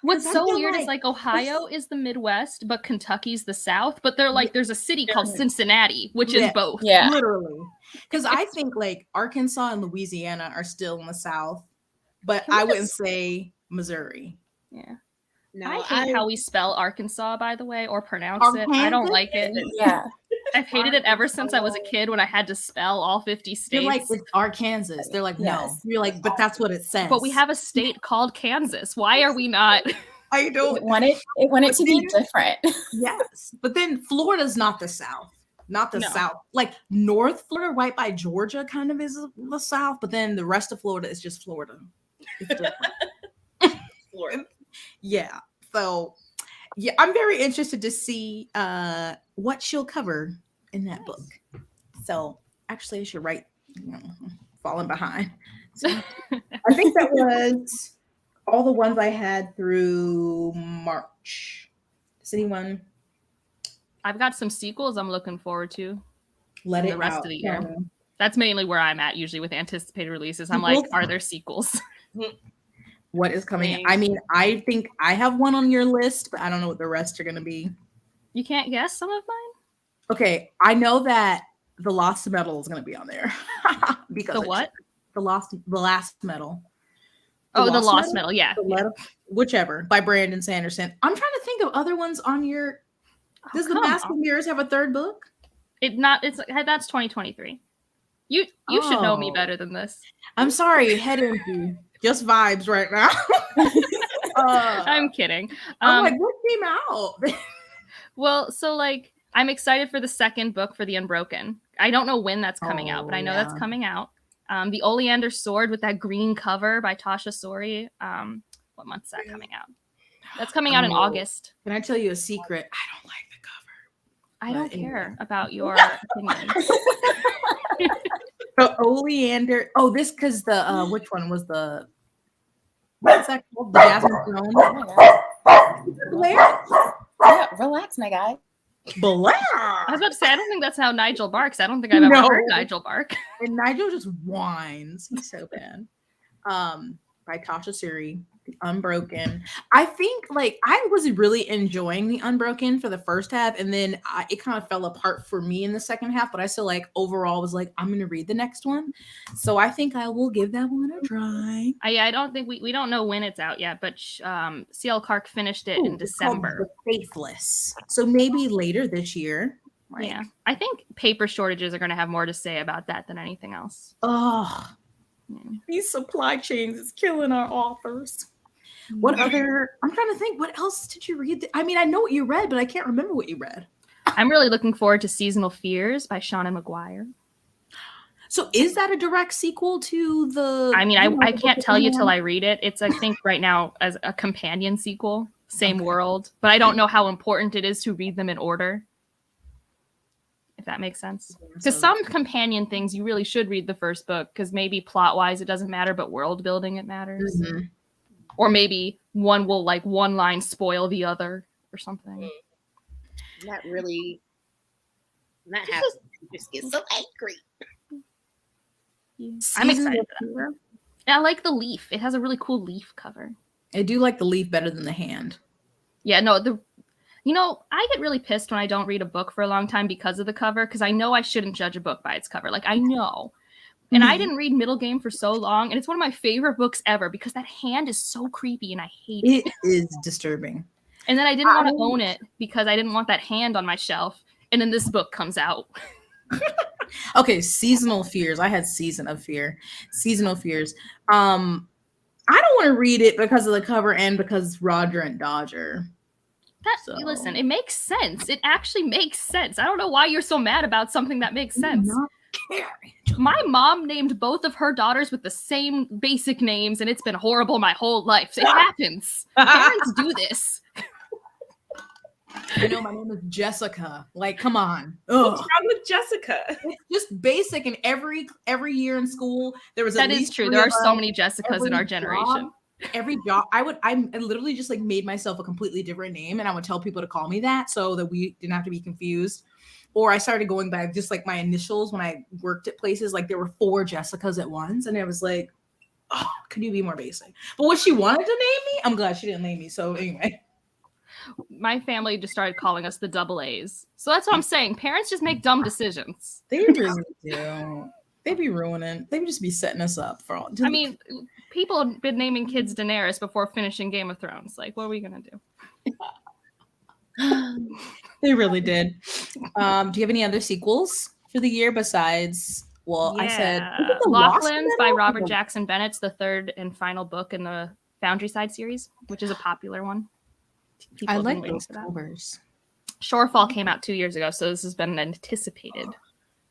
What's so weird is like Ohio is the Midwest, but Kentucky's the South. But they're like, there's a city called Cincinnati, which is both. Yeah, literally. Because I think like Arkansas and Louisiana are still in the South, but I wouldn't say Missouri. Yeah. No, I hate how we spell Arkansas, by the way, or pronounce it. I don't like it. Yeah. I've hated it ever since I was a kid when I had to spell all 50 states. You're like, it's Arkansas. They're like, no. You're like, but that's what it says. But we have a state called Kansas. Why are we not? I don't it wanted to be different. Yes. But then Florida's not the South. Not the South. Like North Florida, right by Georgia, kind of is the South. But then the rest of Florida is just Florida. Florida. Yeah. So, yeah, I'm very interested to see what she'll cover in that book. So, actually, I should write, falling behind. So, I think that was all the ones I had through March. Does anyone? I've got some sequels I'm looking forward to. The rest of the year. Yeah. That's mainly where I'm at usually with anticipated releases. I'm like, are there sequels? What is coming? I mean, I think I have one on your list, but I don't know what the rest are going to be. You can't guess some of mine? Okay, I know that the Lost Medal is going to be on there. Because the what? The Last Medal. The Lost Medal, yeah. Whichever, by Brandon Sanderson. I'm trying to think of other ones on your... Does the Mask of Mirrors have a third book? That's 2023. You should know me better than this. I'm sorry, head empty. Just vibes right now. I'm kidding. I'm like, what came out? Well, so like, I'm excited for the second book for The Unbroken. I don't know when that's coming out, but I know that's coming out. The Oleander Sword with that green cover by Tasha Sori. What month is that coming out? That's coming out in August. Can I tell you a secret? I don't like the cover. I don't care about your opinion. The Oleander. Oh, this because the which one was the? What's that called? The Jasmine Throne. Blair? Yeah, relax, my guy. Blair. I was about to say, I don't think that's how Nigel barks. I don't think I've ever heard Nigel bark. And Nigel just whines. He's so bad. By Tasha Suri. Unbroken. I think like I was really enjoying the Unbroken for the first half, and then it kind of fell apart for me in the second half, but I still like overall was like, I'm gonna read the next one. So I think I will give that one a try. I don't think we don't know when it's out yet, but CL Clark finished it in December. The Faithless. So maybe later this year. Yeah. I think paper shortages are gonna have more to say about that than anything else. Oh, these supply chains is killing our authors. What other? I'm trying to think. What else did you read? I mean, I know what you read, but I can't remember what you read. I'm really looking forward to Seasonal Fears by Shauna Maguire. So is that a direct sequel to the... I mean, I can't tell you till I read it. It's, I think, right now as a companion sequel, same world. But I don't know how important it is to read them in order. If that makes sense. Because some companion things, you really should read the first book, because maybe plot-wise it doesn't matter, but world building it matters. Mm-hmm. Or maybe one will, like, one line spoil the other or something. That happens. You just get so angry. I'm excited for that. I like the leaf. It has a really cool leaf cover. I do like the leaf better than the hand. Yeah, no, you know, I get really pissed when I don't read a book for a long time because of the cover, because I know I shouldn't judge a book by its cover. Like, I know. And I didn't read Middle Game for so long, and it's one of my favorite books ever because that hand is so creepy and I hate it. It is disturbing. And then I didn't want to own it because I didn't want that hand on my shelf. And then this book comes out. Okay, Seasonal Fears. I had Seasonal Fears. I don't want to read it because of the cover and because Roger and Dodger. Listen, it makes sense. It actually makes sense. I don't know why you're so mad about something that makes sense. My mom named both of her daughters with the same basic names, and it's been horrible my whole life. It happens. Parents do this. You know, my name is Jessica. Like, come on. Ugh. What's wrong with Jessica? It's just basic. And every year in school, there was that is true. There are so many Jessicas in our generation. Every job, I literally just like made myself a completely different name, and I would tell people to call me that so that we didn't have to be confused. Or I started going by just like my initials when I worked at places. Like there were 4 Jessicas at once, and I was like, "Oh, could you be more basic?" But when she wanted to name me, I'm glad she didn't name me. So anyway. My family just started calling us the double A's. So that's what I'm saying. Parents just make dumb decisions. They really do. They be ruining. They would just be setting us up for all. I mean, people have been naming kids Daenerys before finishing Game of Thrones. Like, what are we going to do? They really did. Do you have any other sequels for the year besides... Well, yeah. I said... Laughlin's by Robert Jackson Bennett's the 3rd and final book in the Foundry Side series, which is a popular one. I like those covers. Shorefall came out 2 years ago, so this has been an anticipated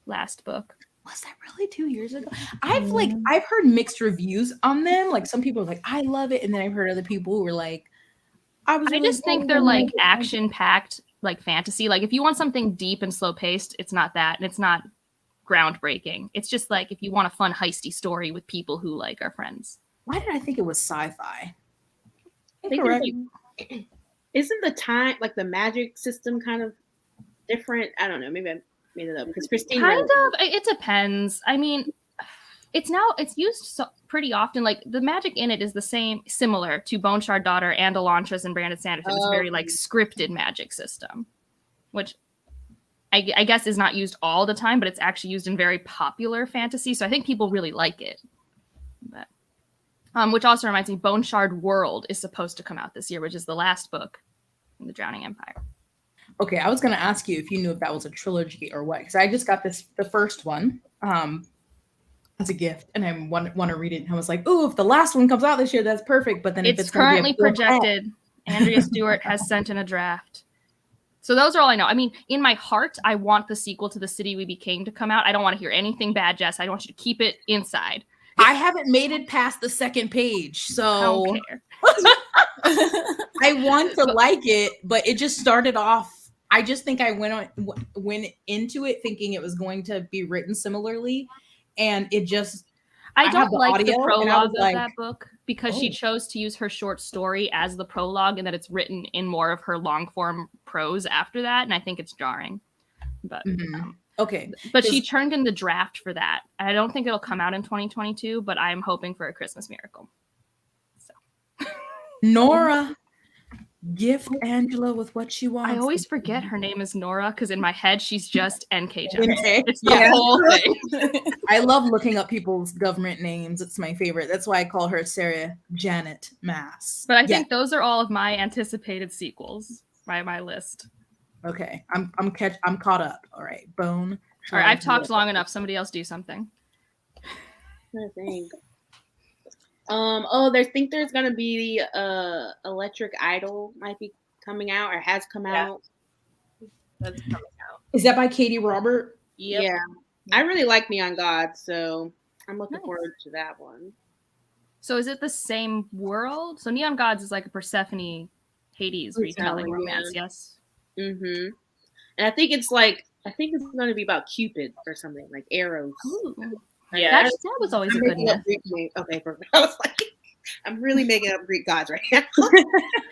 last book. Was that really 2 years ago? I've heard mixed reviews on them. Like some people are like, I love it, and then I've heard other people who were like, I just think they're like action-packed, like fantasy. Like if you want something deep and slow-paced, it's not that, and it's not groundbreaking. It's just like if you want a fun heisty story with people who like are friends. Why did I think it was sci-fi? Isn't the time, like the magic system kind of different? I don't know. Maybe I made it up because Christine. It depends. I mean, it's used pretty often. Like the magic in it is similar to Bone Shard Daughter and Elantris and Brandon Sanderson. It's very like scripted magic system, which I guess is not used all the time, but it's actually used in very popular fantasy. So I think people really like it. But. Which also reminds me, Bone Shard World is supposed to come out this year, which is the last book in the Drowning Empire. Okay, I was going to ask you if you knew if that was a trilogy or what, because I just got the first one as a gift, and I want to read it. And I was like, "Oh, if the last one comes out this year, that's perfect." But then it's currently projected. Andrea Stewart has sent in a draft. So those are all I know. I mean, in my heart, I want the sequel to The City We Became to come out. I don't want to hear anything bad, Jess. I want you to keep it inside. I haven't made it past the 2nd page, so I don't care. I want to like it, but it just started off. I just think I went into it thinking it was going to be written similarly, and it just. I don't like the prologue of that book because she chose to use her short story as the prologue, and that it's written in more of her long form prose after that, and I think it's jarring. But. Okay. But she turned in the draft for that. I don't think it'll come out in 2022, but I'm hoping for a Christmas miracle. So. Nora, gift Angela with what she wants. I always forget her name is Nora because in my head, she's just NK Johnson. It's the whole thing. I love looking up people's government names. It's my favorite. That's why I call her Sarah Janet Maas. But I think those are all of my anticipated sequels by my list. Okay, I'm caught up. All right, Bone. All right, I've talked long enough. Somebody else do something. I think. There's gonna be the Electric Idol might be coming out or has come out. That's coming out. Is that by Katie Robert? Yep. Yeah. I really like Neon Gods, so I'm looking forward to that one. So is it the same world? So Neon Gods is like a Persephone Hades retelling Retelling, romance, yeah. yes? Mm-hmm. And I think it's going to be about Cupid or something, like arrows. Ooh. Yeah. That was always a I'm good making up myth. Greek name. Okay, perfect. I was like, I'm really making up Greek gods right now.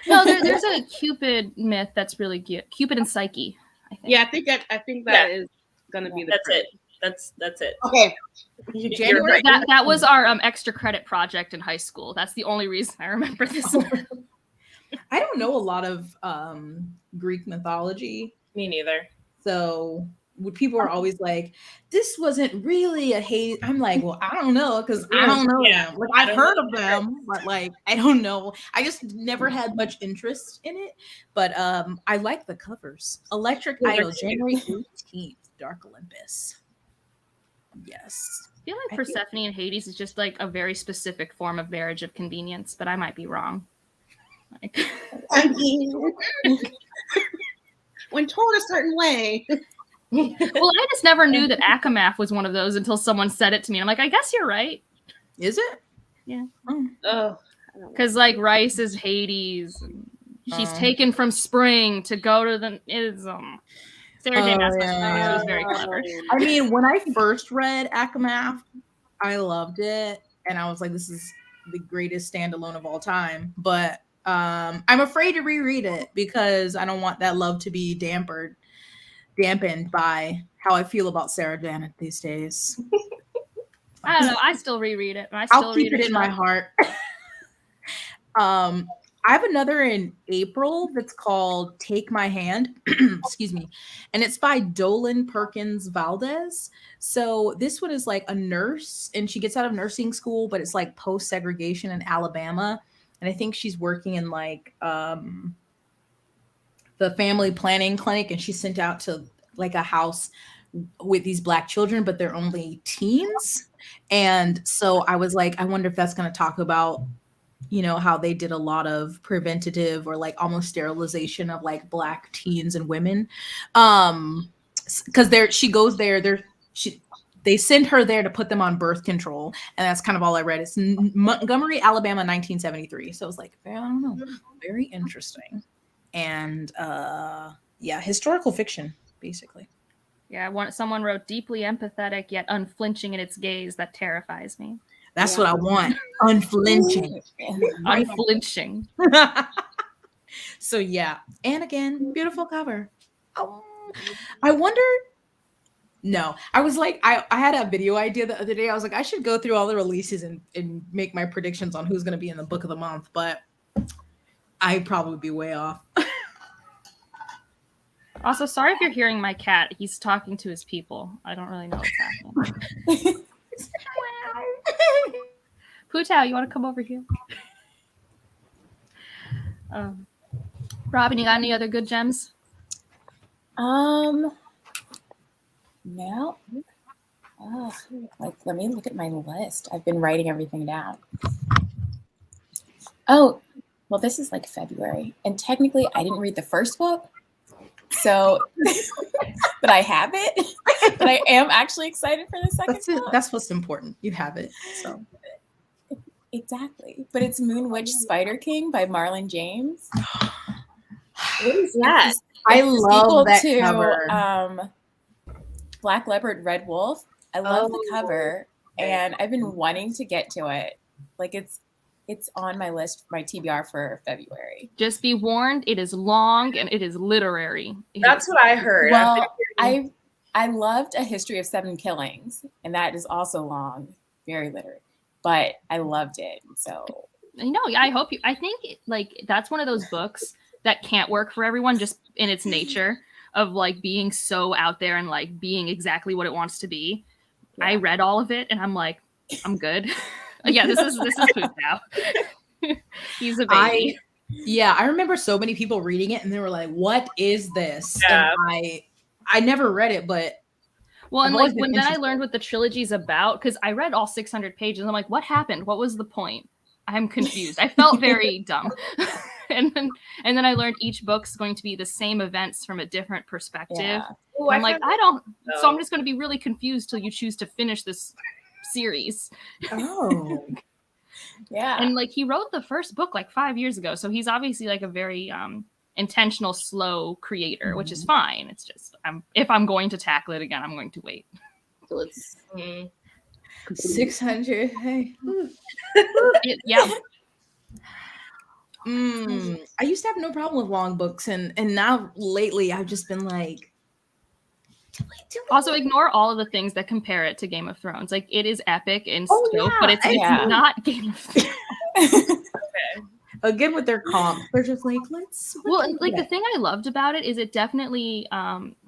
No, there's a Cupid myth that's really good. Cupid and Psyche, I think. Yeah, I think that is going to be the That's premise. it. That's it. Okay. You're right. That was our extra credit project in high school. That's the only reason I remember this one. I don't know a lot of Greek mythology. Me neither. So people are always like, this wasn't really a Hades. I'm like, well, I don't know, because I don't know them. Like, I've heard of them, but like, I don't know. I just never had much interest in it. But I like the covers. Electric Idol, January 18th, Dark Olympus. Yes. I feel like Persephone and Hades is just like a very specific form of marriage of convenience, but I might be wrong. Like, when told a certain way. well, I just never knew that Akamath was one of those until someone said it to me. I'm like, I guess you're right. Is it? Yeah. Oh, because like Rice is Hades. And she's taken from spring to go to the Sarah J. Maas was very clever. I mean, when I first read Akamath, I loved it, and I was like, "This is the greatest standalone of all time." But I'm afraid to reread it because I don't want that love to be dampened by how I feel about Sarah Janet these days. I don't know. I still reread it. And I'll keep it in my heart. I have another in April that's called Take My Hand. Excuse me. And it's by Dolan Perkins Valdez. So this one is like a nurse and she gets out of nursing school, but it's like post-segregation in Alabama. And I think she's working in like the family planning clinic, and she's sent out to like a house with these Black children, but they're only teens. And so I was like, I wonder if that's going to talk about, you know, how they did a lot of preventative or like almost sterilization of like Black teens and women. Because she goes there, they send her there to put them on birth control. And that's kind of all I read. It's Montgomery, Alabama, 1973. So I was like, I don't know, very interesting. And yeah, historical fiction, basically. Yeah, someone wrote deeply empathetic yet unflinching in its gaze that terrifies me. That's what I want. Unflinching. Unflinching. So yeah. And again, beautiful cover. I wonder. No, I was like, I had a video idea the other day. I was like, I should go through all the releases and make my predictions on who's going to be in the book of the month, but I'd probably be way off. Also, sorry if you're hearing my cat. He's talking to his people. I don't really know what's happening. Putao, you want to come over here? Robin, you got any other good gems? No. Like, let me look at my list. I've been writing everything down. Oh, well, this is like February, and technically, I didn't read the first book, so but I have it. But I am actually excited for the second book. That's what's important. You have it. So exactly. But it's Moon Witch Spider King by Marlon James. What is that? I love that cover. Black Leopard, Red Wolf. I love the cover, and I've been wanting to get to it. Like it's on my list, my TBR for February. Just be warned, it is long and it is literary. That's what I heard. Well, I loved A History of Seven Killings, and that is also long, very literary. But I loved it, so. No, I think like that's one of those books that can't work for everyone just in its nature of like being so out there and like being exactly what it wants to be. Yeah. I read all of it and I'm like, I'm good. Yeah, this is Poop now. He's a baby. I remember so many people reading it and they were like, what is this? Yeah. And I never read it, but and like when then I learned what the trilogy's about, because I read all 600 pages. I'm like, what happened? What was the point? I'm confused. I felt very dumb. and then I learned each book's going to be the same events from a different perspective. Yeah. Ooh, I'm like, I don't. know. So I'm just going to be really confused till you choose to finish this series. Oh. Yeah. And like he wrote the first book like 5 years ago, so he's obviously like a very intentional, slow creator, which is fine. It's just if I'm going to tackle it again, I'm going to wait. So it's 600. Hey. Yeah. I used to have no problem with long books, and now lately I've just been like, Also, ignore all of the things that compare it to Game of Thrones. Like, it is epic in Oh, scope, yeah. but it's not Game of Thrones. again with their comp, they're just like, let's. Well, like the thing I loved about it is it definitely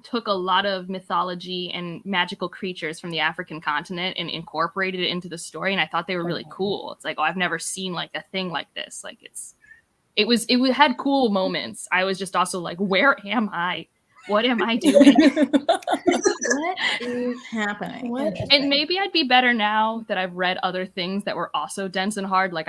took a lot of mythology and magical creatures from the African continent and incorporated it into the story, and I thought they were really cool. It's like, oh, I've never seen like a thing like this. Like it had cool moments. I was just also like, where am I? What am I doing? What is happening? And maybe I'd be better now that I've read other things that were also dense and hard. Like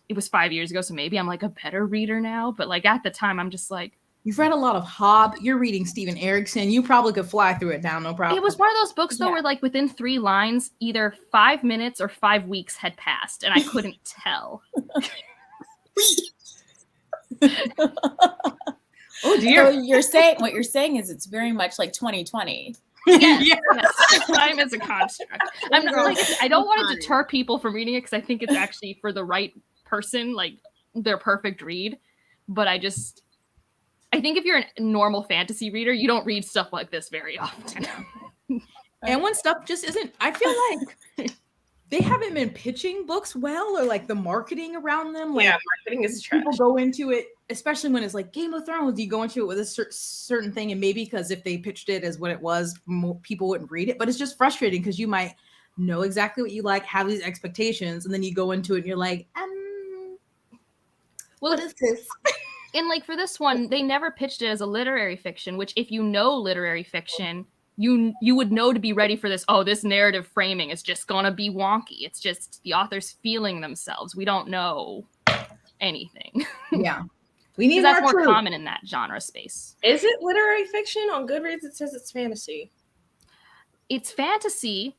it was 5 years ago, so maybe I'm like a better reader now. But like at the time, I'm just like, You've read a lot of Hobb. You're reading Steven Erikson. You probably could fly through it now, no problem. it was one of those books though where like within 3 lines, either 5 minutes or 5 weeks had passed, and I couldn't tell. Oh dear. So what you're saying is it's very much like 2020. Yes. Time is a construct. I'm not, like, I don't want to deter people from reading it because I think it's actually for the right person, like their perfect read. But I think if you're a normal fantasy reader, you don't read stuff like this very often. And when stuff just isn't, I feel like they haven't been pitching books well, or like the marketing around them. Like, Yeah, marketing is trash. people go into it, especially when it's like Game of Thrones, you go into it with a certain thing, and maybe because if they pitched it as what it was, more people wouldn't read it. But it's just frustrating because you might know exactly what you like, have these expectations, and then you go into it and you're like, what is this? And like for this one, they never pitched it as a literary fiction, which if you know literary fiction, you would know to be ready for this. Oh, this narrative framing is just gonna be wonky. It's just the authors feeling themselves. We don't know anything. Yeah. We need That's more truth. common in that genre space. Is it literary fiction? On Goodreads, it says it's fantasy. It's fantasy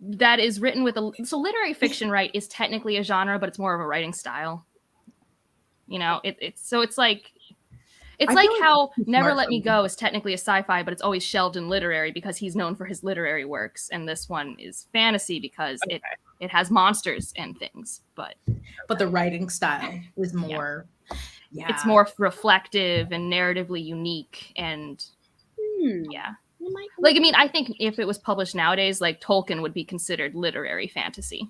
that is written with so literary fiction, right, is technically a genre, but it's more of a writing style. You know, it's like how Never Let Me Go is technically a sci-fi, but it's always shelved in literary because he's known for his literary works, and this one is fantasy because it has monsters and things, but the writing style is more it's more reflective and narratively unique, and like, I mean, I think if it was published nowadays, like Tolkien would be considered literary fantasy.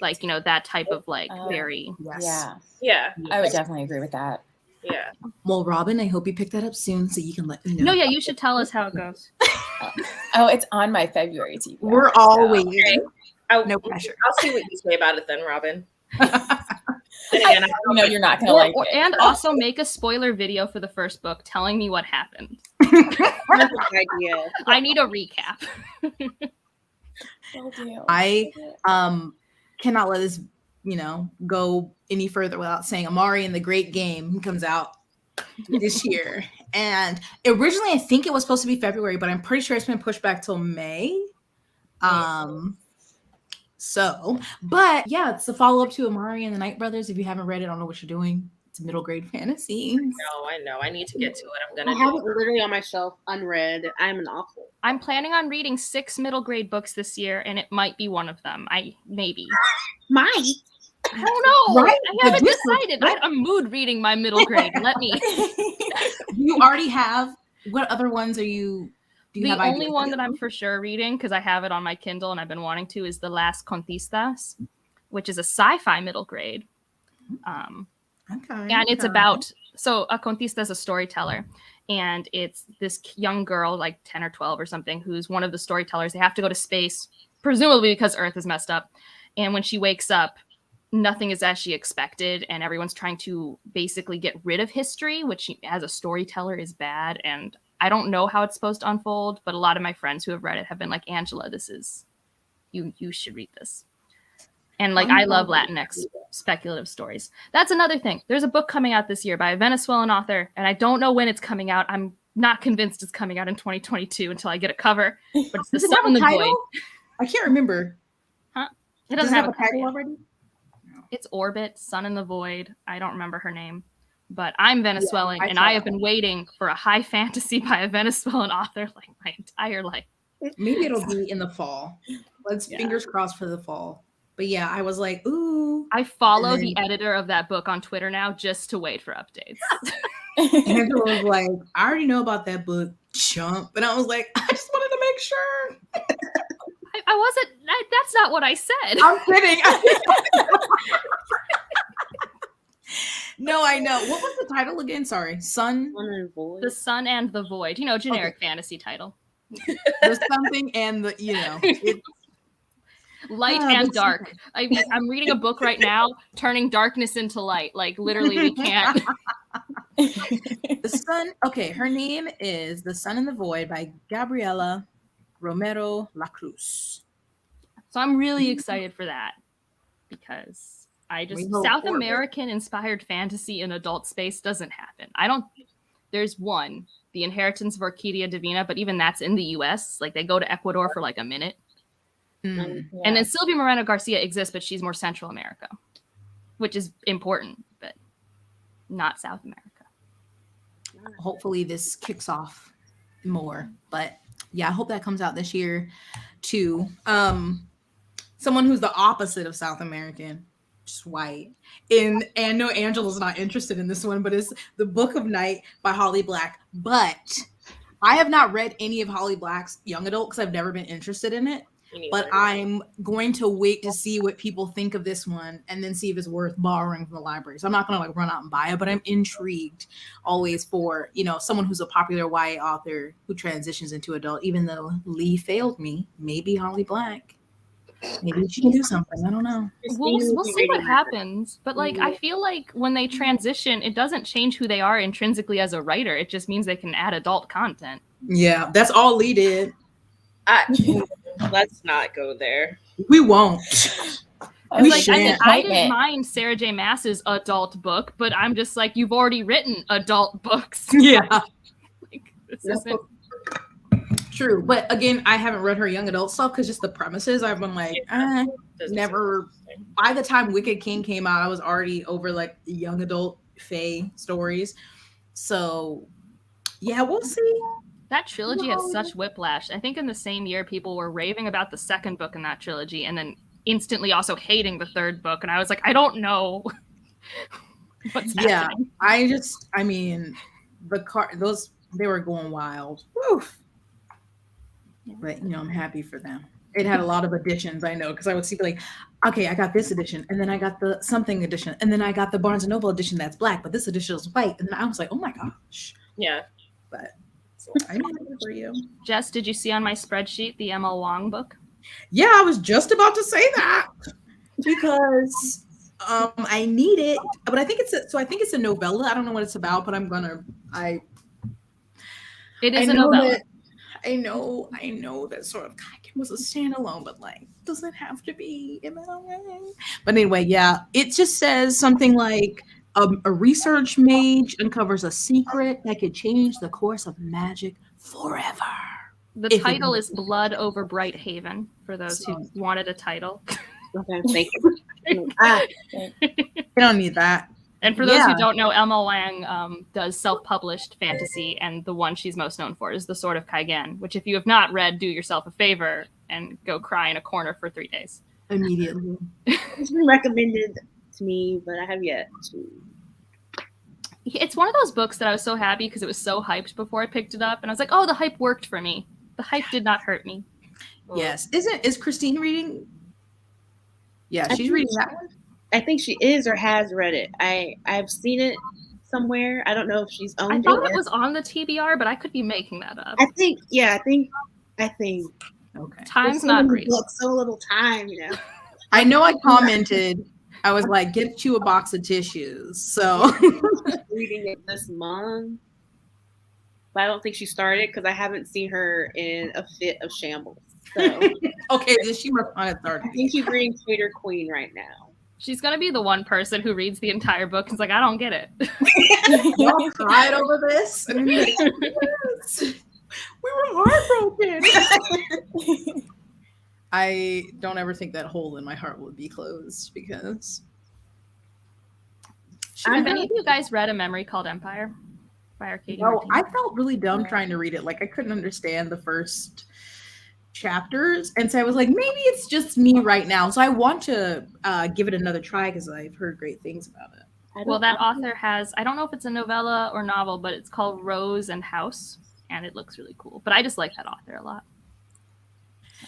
Like, you know, that type of like very Yeah. I would definitely agree with that. Yeah. Well, Robin, I hope you pick that up soon so you can let me know. No, yeah, you should tell us how it goes. Oh, it's on my February TV. We're all waiting. Okay. No pressure. I'll see what you say about it then, Robin. Again, you're not going to like it. And also make a spoiler video for the first book telling me what happened. Perfect idea. I need a recap. I cannot let this, go any further without saying Amari and the Great Game comes out this year. And originally I think it was supposed to be February, but I'm pretty sure it's been pushed back till May. But yeah, it's a follow-up to Amari and the Night Brothers. If you haven't read it, I don't know what you're doing. It's a middle grade fantasy. No, I know. I need to get to it. I have it literally on my shelf, unread. I'm an awful. I'm planning on reading 6 middle grade books this year, and it might be one of them. Maybe. Might. I don't know. Right? I haven't decided. I'm mood reading my middle grade. Let me. You already have. What other ones are you? The only one that I'm for sure reading, because I have it on my Kindle and I've been wanting to, is The Last Conquistas, which is a sci-fi middle grade. And it's about, so a Conquista is a storyteller, and it's this young girl, like 10 or 12 or something, who's one of the storytellers. They have to go to space, presumably because Earth is messed up. And when she wakes up, nothing is as she expected, and everyone's trying to basically get rid of history, which as a storyteller is bad. And I don't know how it's supposed to unfold, but a lot of my friends who have read it have been like, Angela, this is, you should read this. And like, I love Latinx speculative stories. That's another thing. There's a book coming out this year by a Venezuelan author, and I don't know when it's coming out. I'm not convinced it's coming out in 2022 until I get a cover. But it's The Does it Sun have and a the title? Void. I can't remember. Huh? It Does doesn't it have a title already? It's Orbit, Sun and the Void. I don't remember her name. But I'm Venezuelan, Yeah, and I have been waiting for a high fantasy by a Venezuelan author like my entire life. Maybe it'll be in the fall. Let's fingers crossed for the fall. But yeah, I was like, ooh. I follow the editor of that book on Twitter now just to wait for updates. Angela was like, I already know about that book, chump. And I was like, I just wanted to make sure. I wasn't, that's not what I said. I'm kidding. No, I know. What was the title again? Sorry. Sun and Void. The Sun and the Void. You know, generic fantasy title. There's something and the, you know. Light and dark. I mean, I'm reading a book right now, turning darkness into light. Like, literally, we can't. The Sun. Okay, her name is The Sun and the Void by Gabriela Romero La Cruz. So I'm really excited for that because South American inspired fantasy in adult space doesn't happen. There's one, The Inheritance of Orquídea Divina, but even that's in the US. Like, they go to Ecuador for like a minute. Mm. Yeah. And then Sylvia Moreno Garcia exists, but she's more Central America, which is important, but not South America. Hopefully this kicks off more. But yeah, I hope that comes out this year too. Someone who's the opposite of South American, just white. And no, Angela's not interested in this one, but it's The Book of Night by Hawley Black. But I have not read any of Hawley Black's young adult because I've never been interested in it. But I'm going to wait to see what people think of this one and then see if it's worth borrowing from the library. So I'm not going to like run out and buy it, but I'm intrigued always for, you know, someone who's a popular YA author who transitions into adult, even though Lee failed me, maybe Hawley Black. Maybe she can do something. I don't know. We'll see what happens. But like, I feel like when they transition, it doesn't change who they are intrinsically as a writer. It just means they can add adult content. Yeah, that's all Lee did. Let's not go there. We won't. I didn't mind Sarah J. Maas's adult book, but I'm just like, you've already written adult books. Yeah. Like, this isn't true. But again, I haven't read her young adult stuff because just the premises, I've been like, never. By the time Wicked King came out, I was already over like young adult fae stories. So yeah, we'll see. That trilogy has such whiplash. I think in the same year, people were raving about the second book in that trilogy and then instantly also hating the third book. And I was like, I don't know what's happening. I mean, they were going wild. Woof. But, you know, I'm happy for them. It had a lot of editions, I know, because I would see like, okay, I got this edition, and then I got the something edition, and then I got the Barnes & Noble edition that's black, but this edition is white. And then I was like, oh my gosh. Yeah. But I'm happy for you. Jess, did you see on my spreadsheet the ML Wong book? Yeah, I was just about to say that because I need it, but I think it's a novella. I don't know what it's about, but it is a novella. I know that sort of was a standalone, but like, does it have to be MLA? But anyway, yeah, it just says something like a research mage uncovers a secret that could change the course of magic forever. The title is Blood Over Bright Haven, for those who wanted a title. Okay, thank you. You don't need that. And for those who don't know, Elma Wang does self-published fantasy, and the one she's most known for is The Sword of Kaigan, which if you have not read, do yourself a favor and go cry in a corner for 3 days. Immediately. It's been recommended to me, but I have yet to. It's one of those books that I was so happy because it was so hyped before I picked it up, and I was like, oh, the hype worked for me. The hype did not hurt me. Yes. Is Christine reading? Yeah, she's reading that one. I think she is or has read it. I've seen it somewhere. I don't know if she's owned it. I thought it was on the TBR, but I could be making that up. I think. Okay. Time's not great. So little time, you know. I know I commented. I was like, get you a box of tissues. So reading it this month. But I don't think she started because I haven't seen her in a fit of shambles. So Okay, then she must on it I think she's reading Twitter Queen right now. She's gonna be the one person who reads the entire book and is like, I don't get it. Y'all cried over this, and I'm like, yes, we were heartbroken. I don't ever think that hole in my heart would be closed because. Have any of you guys read A Memory Called Empire by Arcadia No, Martinez? I felt really dumb trying to read it. Like I couldn't understand the first chapters, and so I was like, maybe it's just me right now. So I want to give it another try because I've heard great things about it. Well, that author has, I don't know if it's a novella or novel, but it's called Rose and House, and it looks really cool. But I just like that author a lot.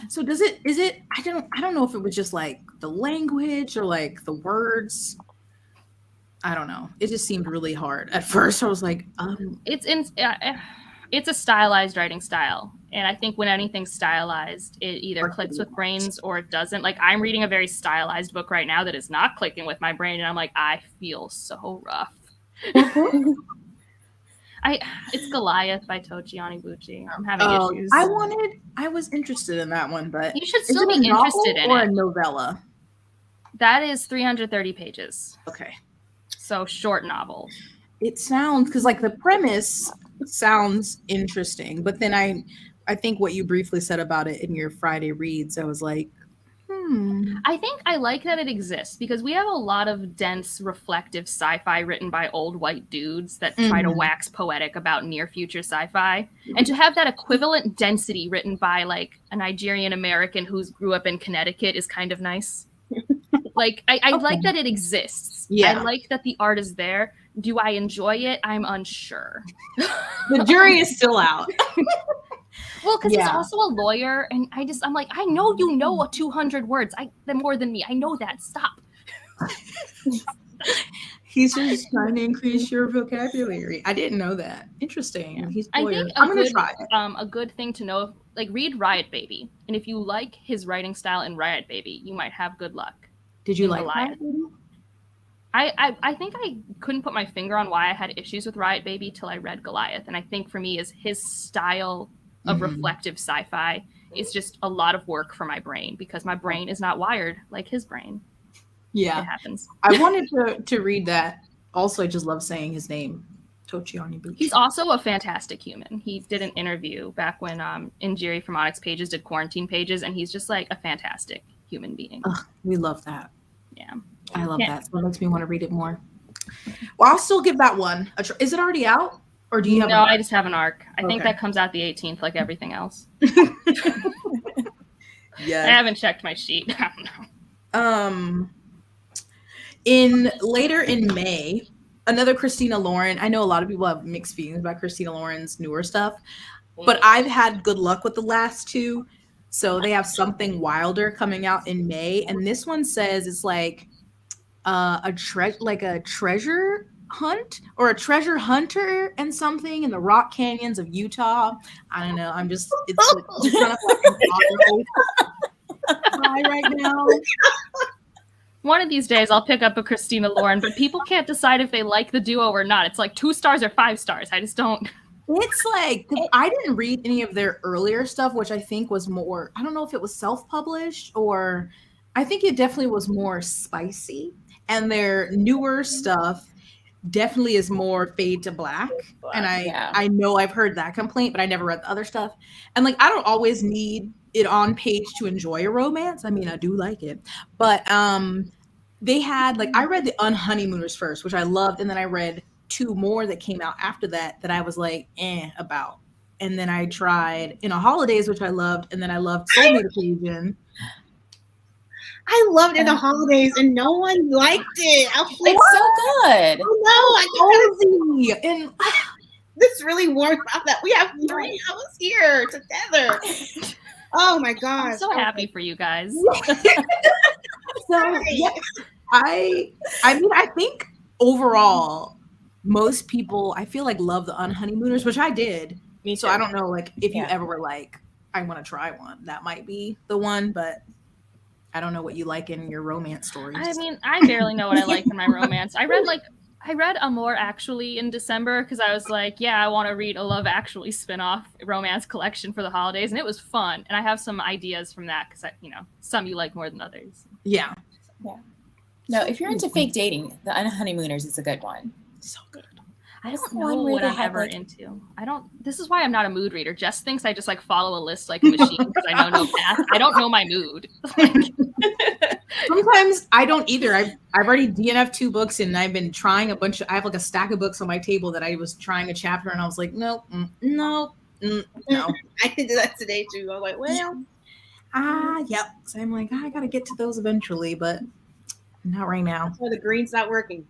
So is it I don't know if it was just like the language or like the words. I don't know. It just seemed really hard at first. I was like, it's a stylized writing style, and I think when anything's stylized, it either clicks with brains or it doesn't. Like I'm reading a very stylized book right now that is not clicking with my brain, and I'm like, I feel so rough. It's Goliath by Tochi Onibuchi. I'm having issues. I was interested in that one, but You should is still it be a novel interested in or it. a novella? That is 330 pages. Okay. So short novel. It sounds because like the premise sounds interesting, but then I think what you briefly said about it in your Friday reads, I was like, I think I like that it exists because we have a lot of dense, reflective sci-fi written by old white dudes that try to wax poetic about near future sci-fi. And to have that equivalent density written by like a Nigerian American who grew up in Connecticut is kind of nice. Like I like that it exists. Yeah. I like that the art is there. Do I enjoy it? I'm unsure. the jury is still out. Well, because he's also a lawyer, and I'm like, I know you know 200 words. More than me. I know that. Stop. He's just trying to increase your vocabulary. I didn't know that. Interesting. Yeah. He's I lawyer. think I'm gonna try it. A good thing to know, like read Riot Baby, and if you like his writing style in Riot Baby, you might have good luck. Did you like Goliath? I think I couldn't put my finger on why I had issues with Riot Baby till I read Goliath, and I think for me is his style of reflective sci-fi is just a lot of work for my brain because my brain is not wired like his brain. Yeah, it happens. I wanted to read that. Also, I just love saying his name, Tochi Onibuchi. He's also a fantastic human. He did an interview back when Injiri from Onyx Pages did quarantine pages, and he's just like a fantastic human being. Ugh, we love that. Yeah, I love that. So it makes me want to read it more. Well, I'll still give that one. Is it already out? Or do you have I just have an arc. I think Okay. that comes out the 18th, like everything else. Yeah. I haven't checked my sheet. I don't know. Later in May, another Christina Lauren. I know a lot of people have mixed feelings about Christina Lauren's newer stuff, but I've had good luck with the last two. So they have Something Wilder coming out in May, and this one says it's like a treasure hunt or a treasure hunter and something in the rock canyons of Utah. I don't know. It's kind of like right now. One of these days I'll pick up a Christina Lauren, but people can't decide if they like the duo or not. It's like 2 stars or 5 stars. I just don't. It's like, I didn't read any of their earlier stuff, which I think was more, I don't know if it was self-published or I think it definitely was more spicy. And their newer stuff definitely is more fade to black. And I know I've heard that complaint, but I never read the other stuff. And like, I don't always need it on page to enjoy a romance. I mean, I do like it, but they had like, I read the Unhoneymooners first, which I loved. And then I read 2 more that came out after that I was like, about. And then I tried In a Holidays, which I loved. And then I loved Soulmate Occasion. I loved In the Holidays and no one liked it. I was like, It's so good. Oh no, And this really warms out that we have 3 of us here together. Oh my gosh. I'm so happy for you guys. so yeah, I mean, I think overall, most people I feel like love the Unhoneymooners, which I did. Me so too. I don't know, like if you ever were like, I want to try one, that might be the one, but I don't know what you like in your romance stories. I mean, I barely know what I like in my romance. I read like I read Amor Actually in December because I was like, yeah, I want to read a Love Actually spin-off romance collection for the holidays, and it was fun. And I have some ideas from that because, some you like more than others. Yeah. Yeah. No, if you're into fake dating, The Unhoneymooners is a good one. So good. I That's don't the one know where what they I'm had, ever like- into. This is why I'm not a mood reader. Jess thinks I just like follow a list like a machine because I know no path. I don't know my mood. Sometimes I don't either. I've already DNF'd 2 books and I've been trying a bunch of, I have like a stack of books on my table that I was trying a chapter and I was like, no. I did that today too. I was like, well, Yep. So I'm like, I gotta get to those eventually, but not right now. so the green's not working.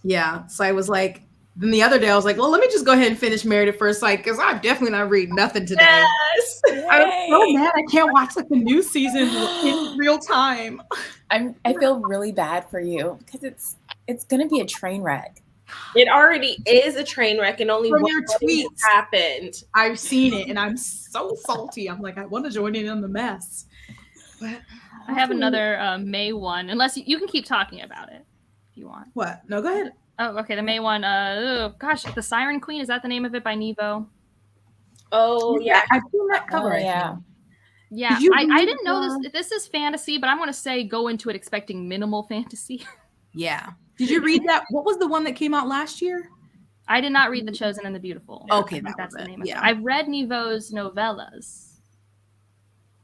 Yeah. So I was like, then the other day I was like, well, let me just go ahead and finish Married at First Sight because I'm definitely not reading nothing today. Yes. I'm so mad I can't watch like the new season in real time. I feel really bad for you because it's gonna be a train wreck. It already is a train wreck, and only From one your thing tweets. happened. I've seen it and I'm so salty. I'm like, I want to join in on the mess. But I have another May one, unless you can keep talking about it if you want. What? No, go ahead. Oh, okay. The May one. The Siren Queen, is that the name of it by Nevo? Oh yeah. I've seen that cover. Oh, I yeah. think. Yeah, Did you I read didn't know this. This is fantasy, but I'm going to say go into it expecting minimal fantasy. Yeah. Did you read that? What was the one that came out last year? I did not read The Chosen and the Beautiful. Okay, I think that that's was the it. name of Yeah. it. I've read Nevo's novellas,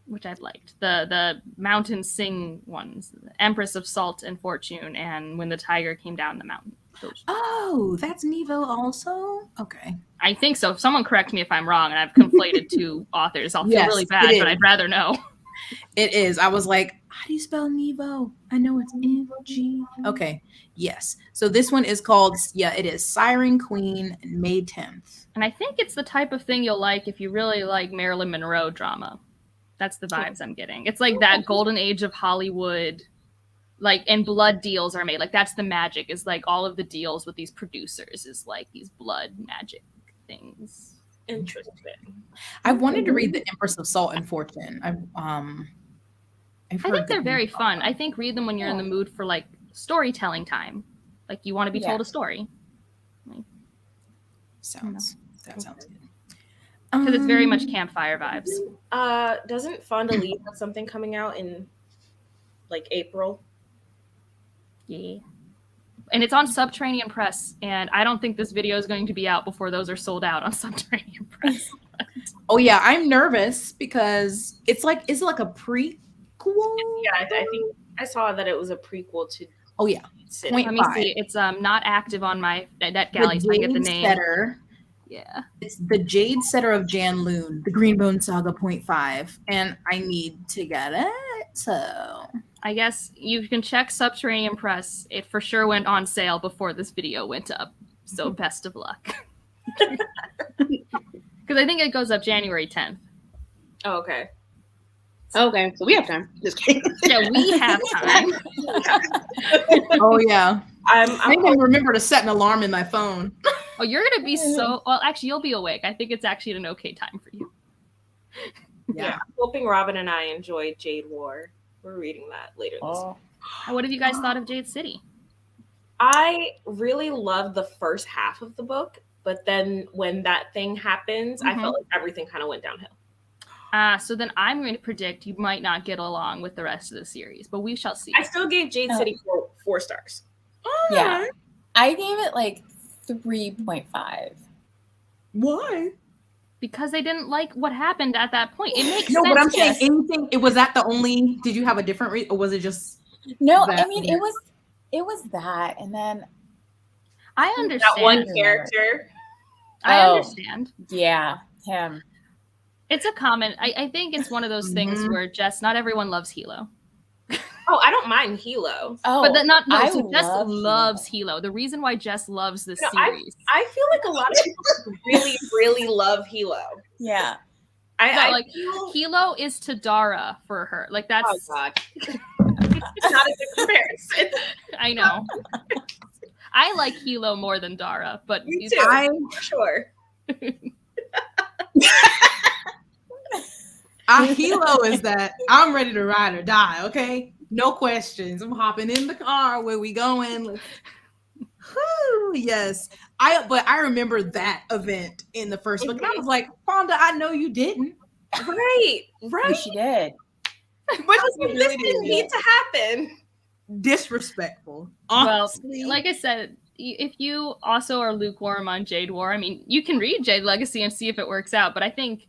which I've liked. The Mountain Sing ones, Empress of Salt and Fortune, and When the Tiger Came Down the Mountain. Those. Oh, that's Nevo also? Okay. I think so. If someone correct me if I'm wrong, and I've conflated 2 authors, I'll feel Yes, really it bad, is. but I'd rather know. It is. I was like, how do you spell Nevo? I know it's N-G. Okay. Yes. So this one is called, it is Siren Queen, May 10th. And I think it's the type of thing you'll like if you really like Marilyn Monroe drama. That's the vibes I'm getting. It's like that golden age of Hollywood, and blood deals are made. Like that's the magic, is like all of the deals with these producers is like these blood magic things. Interesting. I wanted to read The Empress of Salt and Fortune. I think they're very fun. I think read them when you're in the mood for like storytelling time. Like you want to be told a story. That sounds good. Because it's very much campfire vibes. Doesn't Fond du Lis have something coming out in like April? Yeah. And it's on Subterranean Press, and I don't think this video is going to be out before those are sold out on Subterranean Press. Oh yeah, I'm nervous because it's like, is it like a prequel? Yeah, I think I saw that it was a prequel to. Oh yeah. City. Point Let me see. It's not active on my NetGalley, so I get the name. Setter. Yeah. It's the Jade Setter of Jan Loon, the Greenbone Saga 0.5, and I need to get it. So I guess you can check Subterranean Press. It for sure went on sale before this video went up. So best of luck. Because I think it goes up January 10th. Oh, okay. Okay, so we have time. Just kidding. Yeah, we have time. oh yeah. I I'm need to remember to set an alarm in my phone. Oh, you're going to be so... Well, actually, you'll be awake. I think it's actually an okay time for you. yeah. Hoping Robin and I enjoyed Jade War. We're reading that later this week. What have you guys thought of Jade City? I really loved the first half of the book, but then when that thing happens, I felt like everything kind of went downhill. So then I'm going to predict you might not get along with the rest of the series, but we shall see. I still gave Jade City 4 stars. Yeah. I gave it like 3.5. Why? Because they didn't like what happened at that point. It makes No, sense. but I'm saying Jess. anything. It was that the only. Did you have a different reason, or was it just? No, that? I mean it was that, and then I understand. That one character. I Oh. understand. yeah, him. It's a common. I think it's one of those things where Jess, not everyone loves Hilo. Oh, I don't mind Hilo. Oh, But then I so Jess love loves Hilo. The reason why Jess loves this No, series. I feel like a lot of people really, really love Hilo. Yeah. Like Hilo is to Dara for her. Like that's Oh God, it's not a good comparison. I know. I like Hilo more than Dara, but Me too. Sure. Hilo is that I'm ready to ride or die. Okay, no questions. I'm hopping in the car. Where we going? Whew, yes. But I remember that event in the first book. And I was like, Fonda, I know you didn't. Right. Yes, she did. But You this really didn't did. need to happen. Disrespectful. Well, Honestly. like I said, if you also are lukewarm on Jade War, I mean, you can read Jade Legacy and see if it works out. But I think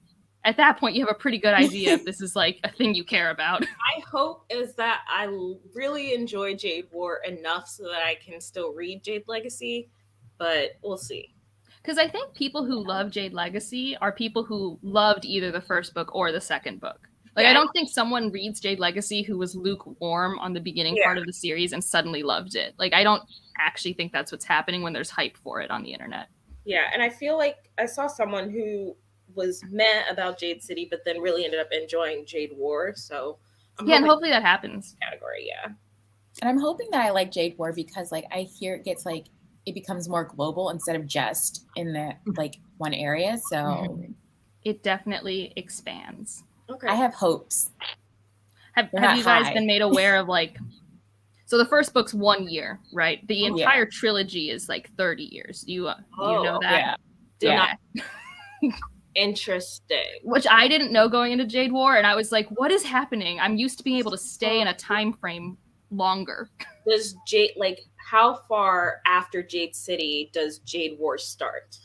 at that point, you have a pretty good idea if this is like a thing you care about. My hope is that I really enjoy Jade War enough so that I can still read Jade Legacy, but we'll see. Because I think people who love Jade Legacy are people who loved either the first book or the second book. Like, Yeah. I don't think someone reads Jade Legacy who was lukewarm on the beginning Yeah. part of the series and suddenly loved it. Like, I don't actually think that's what's happening when there's hype for it on the internet. Yeah, and I feel like I saw someone who was meh about Jade City, but then really ended up enjoying Jade War. So I'm Yeah, and hoping hopefully that happens. category. Yeah, And I'm hoping that I like Jade War because like I hear it gets like it becomes more global instead of just in the like one area. So It definitely expands. okay. I have hopes. Have They're not you guys high. been made aware of like, so the first book's 1 year, right? The Yeah. entire trilogy is like 30 years. Do you know Oh, that? Did Yeah. not- Interesting. Which I didn't know going into Jade War, and I was like, what is happening? I'm used to being able to stay in a time frame longer. Does Jade how far after Jade City does Jade War start?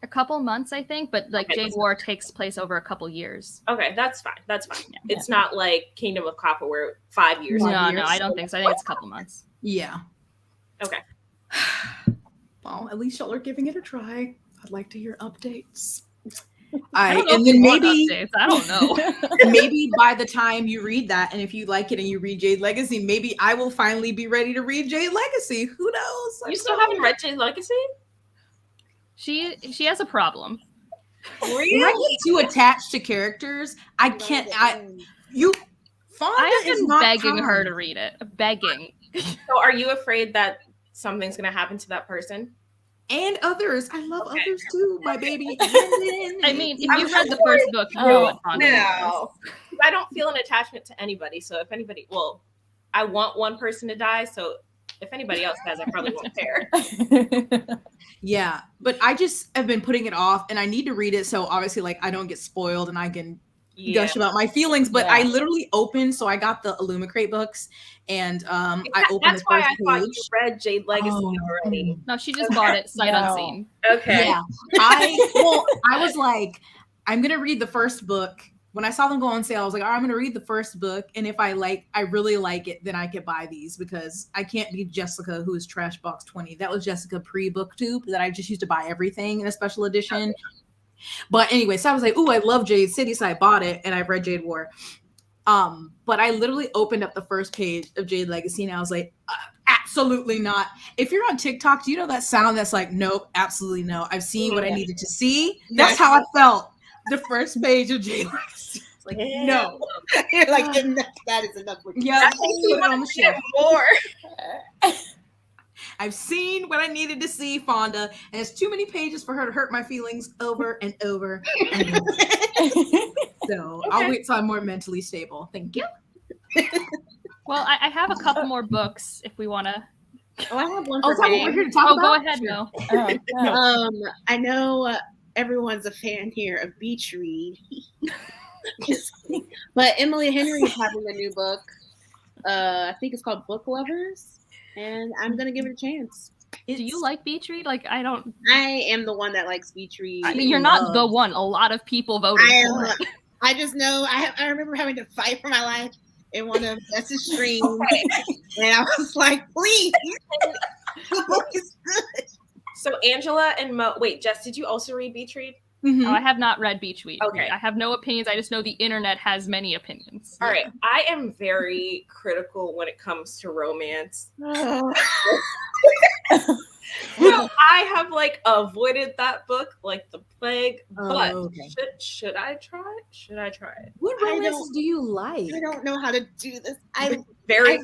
A couple months, I think, but like Okay, Jade that's War takes place over a couple years. Okay, that's fine. That's fine. Yeah. It's not like Kingdom of Copper where 5 years. One No, year. I don't think so. I think it's a couple months. Yeah. Okay. Well, at least y'all are giving it a try. I'd like to hear updates. I don't know And if then we want maybe updates. I don't know. maybe by the time you read that, and if you like it and you read Jade Legacy, maybe I will finally be ready to read Jade Legacy. Who knows? You still haven't read Jade Legacy? She has a problem. When I get too attached to characters, I can't. Fonda I have is been not begging her kind. to read it. Begging. So are you afraid that something's going to happen to that person? And others. I love Okay. others too, my baby. I mean, if I'm you read the sure first book, you you know would what Fonda is. No. I don't feel an attachment to anybody. So if anybody, well, I want one person to die. So if anybody else does, I probably won't care. Yeah, but I just have been putting it off, and I need to read it so obviously, like, I don't get spoiled and I can Yeah. gush about my feelings. But Yeah. I literally opened, so I got the Illumicrate books, and I opened That's the why first I thought page. you read Jade Legacy Oh, already. No, she just bought it sight No. unseen. Okay. Yeah, I was like, I'm gonna read the first book. When I saw them go on sale, I was like, all right, I'm gonna read the first book, and if I really like it, then I could buy these because I can't be Jessica, who is Trash Box 20. That was Jessica pre-booktube that I just used to buy everything in a special edition. But anyway, so I was like, ooh, I love Jade City, so I bought it, and I've read Jade War. But I literally opened up the first page of Jade Legacy, and I was like, absolutely not. If you're on TikTok, do you know that sound that's like, nope, absolutely no. I've seen what I needed to see. That's how I felt. The first page of Jade Legacy. It's like, no. You're like, that is enough. For Yeah, That put makes me it on want the to get shelf. more. I've seen what I needed to see, Fonda, and it's too many pages for her to hurt my feelings over and over. And over. So I'll wait till I'm more mentally stable. Thank you. Well, I have a couple more books if we want to. Oh, I have one Oh, for is that what we're May. here to talk Oh, about? go ahead, Sure. no. I know everyone's a fan here of Beach Read. Just kidding. But Emily Henry is having a new book. I think it's called Book Lovers, and I'm gonna give it a chance. Do you like Beach Read? Like, I don't. I am the one that likes Beach Read. I mean, you're not the one. A lot of people voted for it. I just know I remember having to fight for my life in one of Jess's streams, and I was like, please, the book is good. So Angela and wait, Jess, did you also read Beach Read? Mhm. Oh, I have not read Beach Read. Okay. I have no opinions. I just know the internet has many opinions. All right. I am very critical when it comes to romance. So I have like avoided that book like the plague. But okay. should I try it? Should I try it? What I romances don't- do you like? I don't know how to do this. Very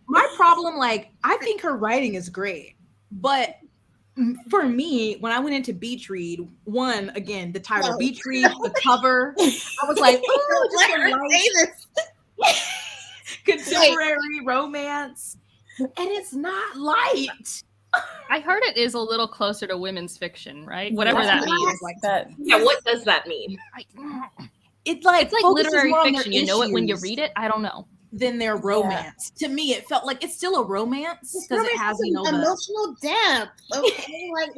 My problem, like, I think her writing is great, but for me, when I went into Beach Read, one, again, the title, No. Beach Read, the cover, I was like, oh, Let just her a say light this. contemporary romance. and it's not light. I heard it is a little closer to women's fiction, right? Whatever Yeah. that means. Like That Yeah, what does that mean? it's like focuses literary more on their fiction. You know it when you issues read it. I don't know. than their romance. To me, it felt like it's still a romance because it has, you know, the emotional depth. Okay, like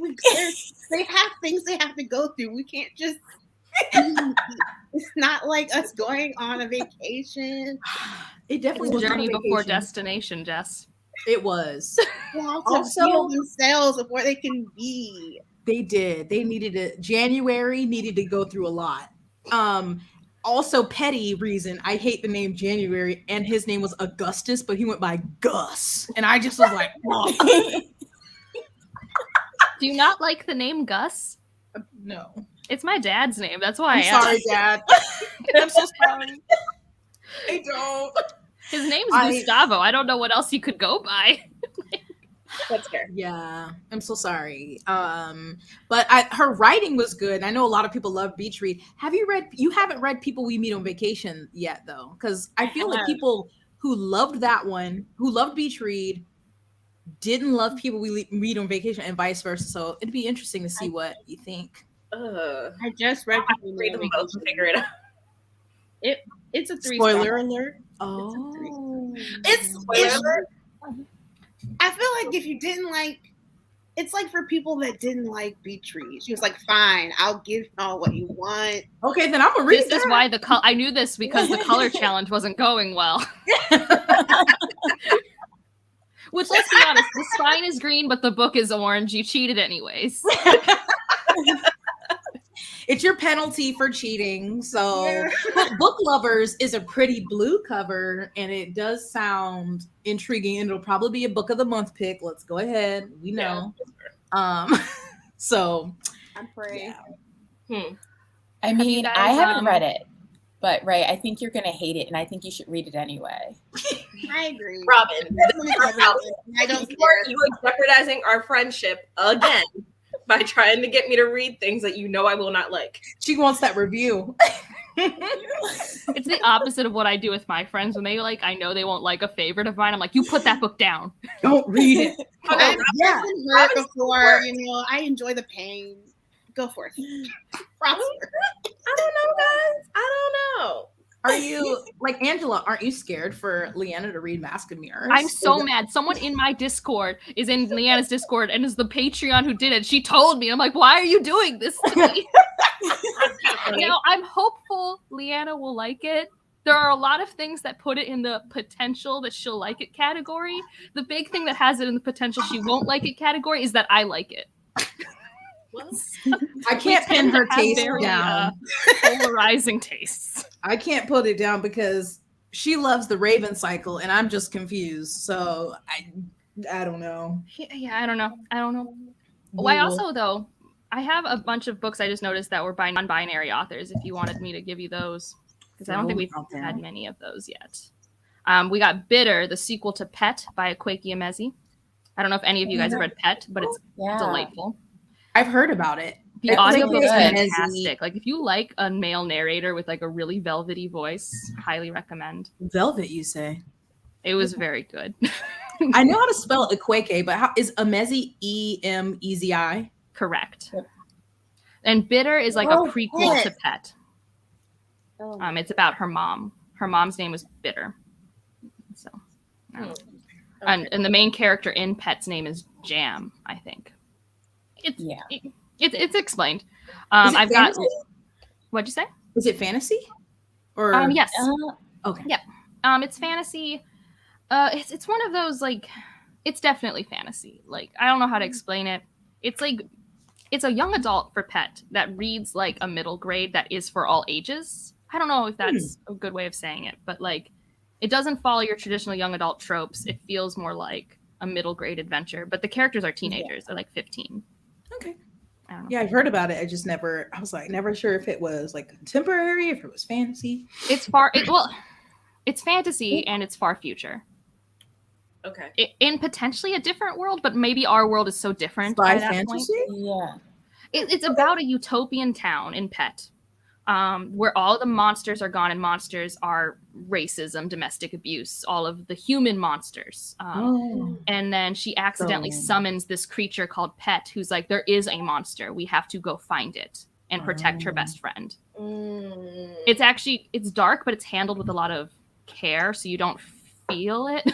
they have things they have to go through. We can't just. It's not like us going on a vacation. it definitely It's was a not a journey before vacation. destination, Jess. It was. They have to Also- feel themselves before they can be. They did. They needed it. January needed to go through a lot. Also, petty reason. I hate the name January, and his name was Augustus, but he went by Gus, and I just was like, oh. Do you not like the name Gus? No. It's my dad's name. That's why I'm I asked. sorry, Dad. I'm so sorry. I don't. His name's Gustavo. I don't know what else you could go by. That's fair. Yeah, I'm so sorry. But her writing was good. I know a lot of people love Beach Read. You haven't read People We Meet on Vacation yet, though, because I feel like people who loved that one, who loved Beach Read, didn't love People We Meet on Vacation, and vice versa. So it'd be interesting to see what you think. I just read. I'll have to read them both and figure it out. It's a 3 Spoiler alert. Oh, It's Spoiler alert. I feel like if you didn't like, it's like for people that didn't like Beach Read. She was like, "Fine, I'll give y'all what you want." okay. Then I'm gonna read This is why I knew this because the color challenge wasn't going well. Which, let's be honest, the spine is green, but the book is orange. You cheated anyways. It's your penalty for cheating. So, Yeah. but Book Lovers is a pretty blue cover, and it does sound intriguing. And it'll probably be a Book of the Month pick. Let's go ahead. We know. So I'm praying. yeah. I mean, you guys, I haven't read it, but Ray, I think you're gonna hate it, and I think you should read it anyway. I agree. Robin, I don't you care. are jeopardizing our friendship again by trying to get me to read things that you know I will not like. She wants that review. It's the opposite of what I do with my friends when they I know they won't like a favorite of mine. I'm like, you put that book down. Don't read it. I've Yeah. been hurt Robin's before. the You know, I enjoy the pain. Go for it. Prosper. I don't know, guys. I don't know. Are you like Angela? Aren't you scared for Leanna to read Mask and Mirrors? I'm so mad. Someone in my Discord is in Leanna's Discord and is the Patreon who did it. She told me. I'm like, why are you doing this to me? Now, I'm hopeful Leanna will like it. There are a lot of things that put it in the potential that she'll like it category. The big thing that has it in the potential she won't like it category is that I like it. I can't pin her taste very, down. Polarizing tastes. I can't put it down because she loves the Raven cycle, and I'm just confused. So I don't know. Yeah, I don't know. Oh, I also though I have a bunch of books I just noticed that were by non-binary authors. If you wanted me to give you those, because I don't think we've had many of those yet. We got Bitter, the sequel to Pet by Akwaeke Emezi. I don't know if any of you guys have read Pet, but it's delightful. I've heard about it. The audiobook is good. fantastic. Like if you like a male narrator with like a really velvety voice, highly recommend. Velvet, you say? It was very good. I know how to spell Akwaeke, but how is Emezi Emezi? Correct. Yep. And Bitter is like a prequel to Pet. It's about her mom. Her mom's name was Bitter. So, and the main character in Pet's name is Jam, I think. It's explained. I've got. What'd you say? Is it fantasy? Or yes. Okay. Yeah. It's fantasy. It's one of those like. It's definitely fantasy. Like I don't know how to explain it. It's like. It's a young adult for Pet that reads like a middle grade that is for all ages. I don't know if that's a good way of saying it, but like it doesn't follow your traditional young adult tropes. It feels more like a middle grade adventure, but the characters are teenagers. They're like 15. Okay. I don't know. Yeah, I've heard about it. I just never sure if it was like contemporary, if it was fantasy. It's it's fantasy and it's far future. Okay. In potentially a different world, but maybe our world is so different by that fantasy? point. Yeah. It's about a utopian town in Pet where all the monsters are gone, and monsters are racism, domestic abuse, all of the human monsters. And then she accidentally summons this creature called Pet, who's like, there is a monster. We have to go find it and protect her best friend. It's dark, but it's handled with a lot of care, so you don't feel it.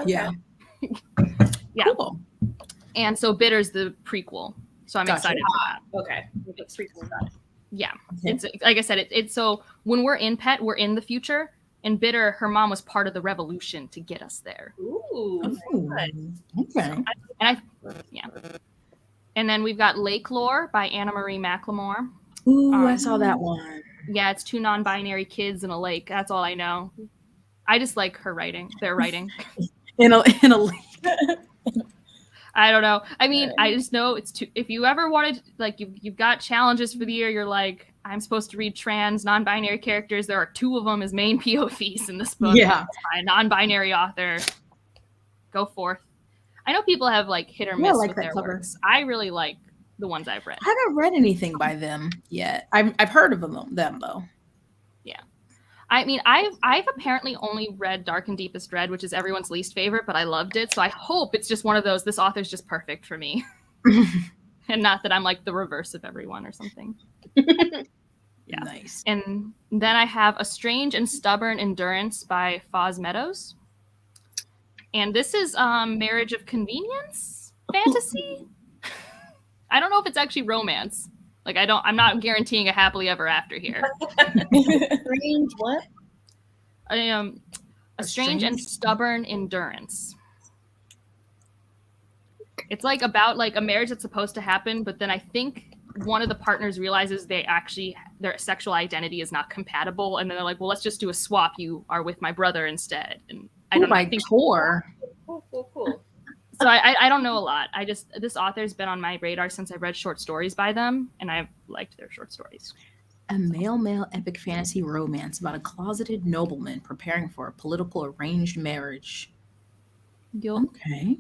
Yeah. Yeah. Cool. And so Bitter's the prequel. So I'm excited for that. Okay. Yeah. It's like I said, it's so when we're in Pet, we're in the future. And Bitter, her mom was part of the revolution to get us there. Ooh. Okay. And then we've got Lake Lore by Anna Marie McLemore. Ooh, I saw that one. Yeah, it's 2 non-binary kids in a lake. That's all I know. I just like her writing. Their writing. in a lake. I don't know. I mean, I just know it's too. If you ever wanted, like, you've got challenges for the year, you're like, I'm supposed to read trans, non-binary characters. There are 2 of them as main POVs in this book. Yeah. By a non-binary author. Go forth. I know people have like hit or miss with their works. I really like the ones I've read. I haven't read anything by them yet. I've heard of them though. Yeah. I mean, I've apparently only read Dark and Deepest Dread, which is everyone's least favorite, but I loved it. So I hope it's just one of those, this author's just perfect for me. And not that I'm like the reverse of everyone or something. Yeah. Nice. And then I have A Strange and Stubborn Endurance by Foz Meadows. And this is marriage of convenience fantasy. I don't know if it's actually romance. Like I'm not guaranteeing a happily ever after here. Strange what? A strange and stubborn endurance. It's like about like a marriage that's supposed to happen, but then I think one of the partners realizes their sexual identity is not compatible, and then they're like, well, let's just do a swap. You are with my brother instead. And I don't know. I think Cool. So I don't know a lot. This author's been on my radar since I read short stories by them, and I've liked their short stories. A male epic fantasy romance about a closeted nobleman preparing for a political arranged marriage. Okay.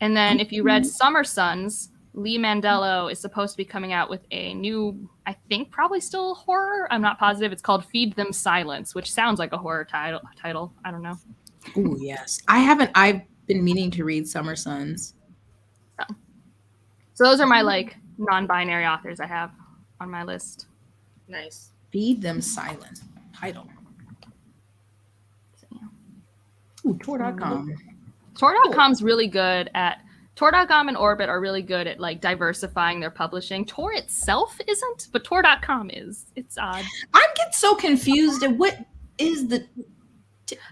And then if you read Summer Sons, Lee Mandello is supposed to be coming out with a new, I think probably still horror. I'm not positive. It's called Feed Them Silence, which sounds like a horror title. I don't know. Oh, yes. I've been meaning to read Summer Sons. So those are my like non-binary authors I have on my list. Nice. Feed Them Silence. Title. Ooh, Tor.com. Tor.com's really good at Tor.com and Orbit are really good at like diversifying their publishing. Tor itself isn't, but Tor.com is. It's odd. I get so confused at what is the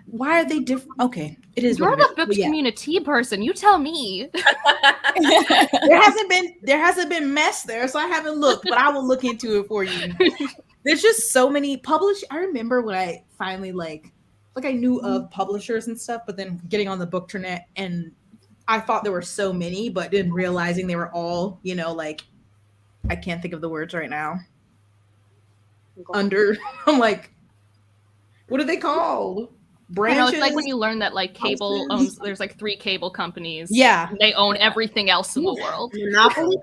why are they different? Okay, it is. You're the book community person. You tell me. there hasn't been mess there, so I haven't looked, but I will look into it for you. There's just so many I remember when I finally like I knew of publishers and stuff, but then getting on the Bookternet and I thought there were so many, but then realizing they were all, like I can't think of the words right now. I'm like, what are they called? Branches? I know, it's like when you learn that like cable owns, there's like 3 cable companies. Yeah. They own everything else in the world. Monopoly?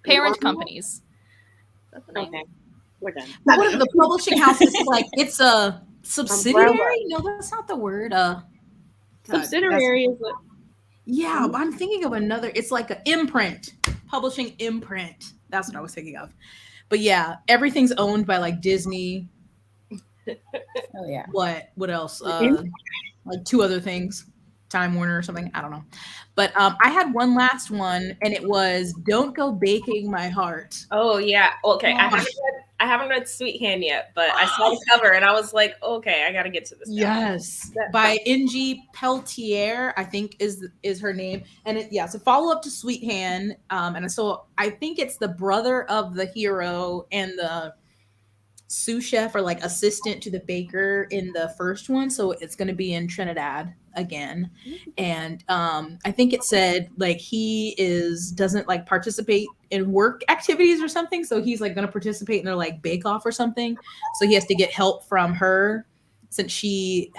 Parent companies. Okay. We're done. What if the publishing house is like, it's a subsidiary? No, that's not the word. Subsidiary is what? Yeah, but I'm thinking of another. It's like an imprint, publishing imprint. That's what I was thinking of. But yeah, everything's owned by like Disney. Oh yeah. What else? Like 2 other things, Time Warner or something. I don't know. But I had one last one, and it was "Don't Go Baking My Heart." Oh yeah. Okay. I haven't read Sweet Hand yet, but I saw the cover and I was like, okay, I got to get to this. Yes, by Ingie Peltier, I think is her name, and it's a follow up to Sweet Hand. And so I think it's the brother of the hero and the sous chef or like assistant to the baker in the first one. So it's going to be in Trinidad again. And I think it said like he doesn't like participate in work activities or something. So he's like going to participate in their like bake off or something. So he has to get help from her since she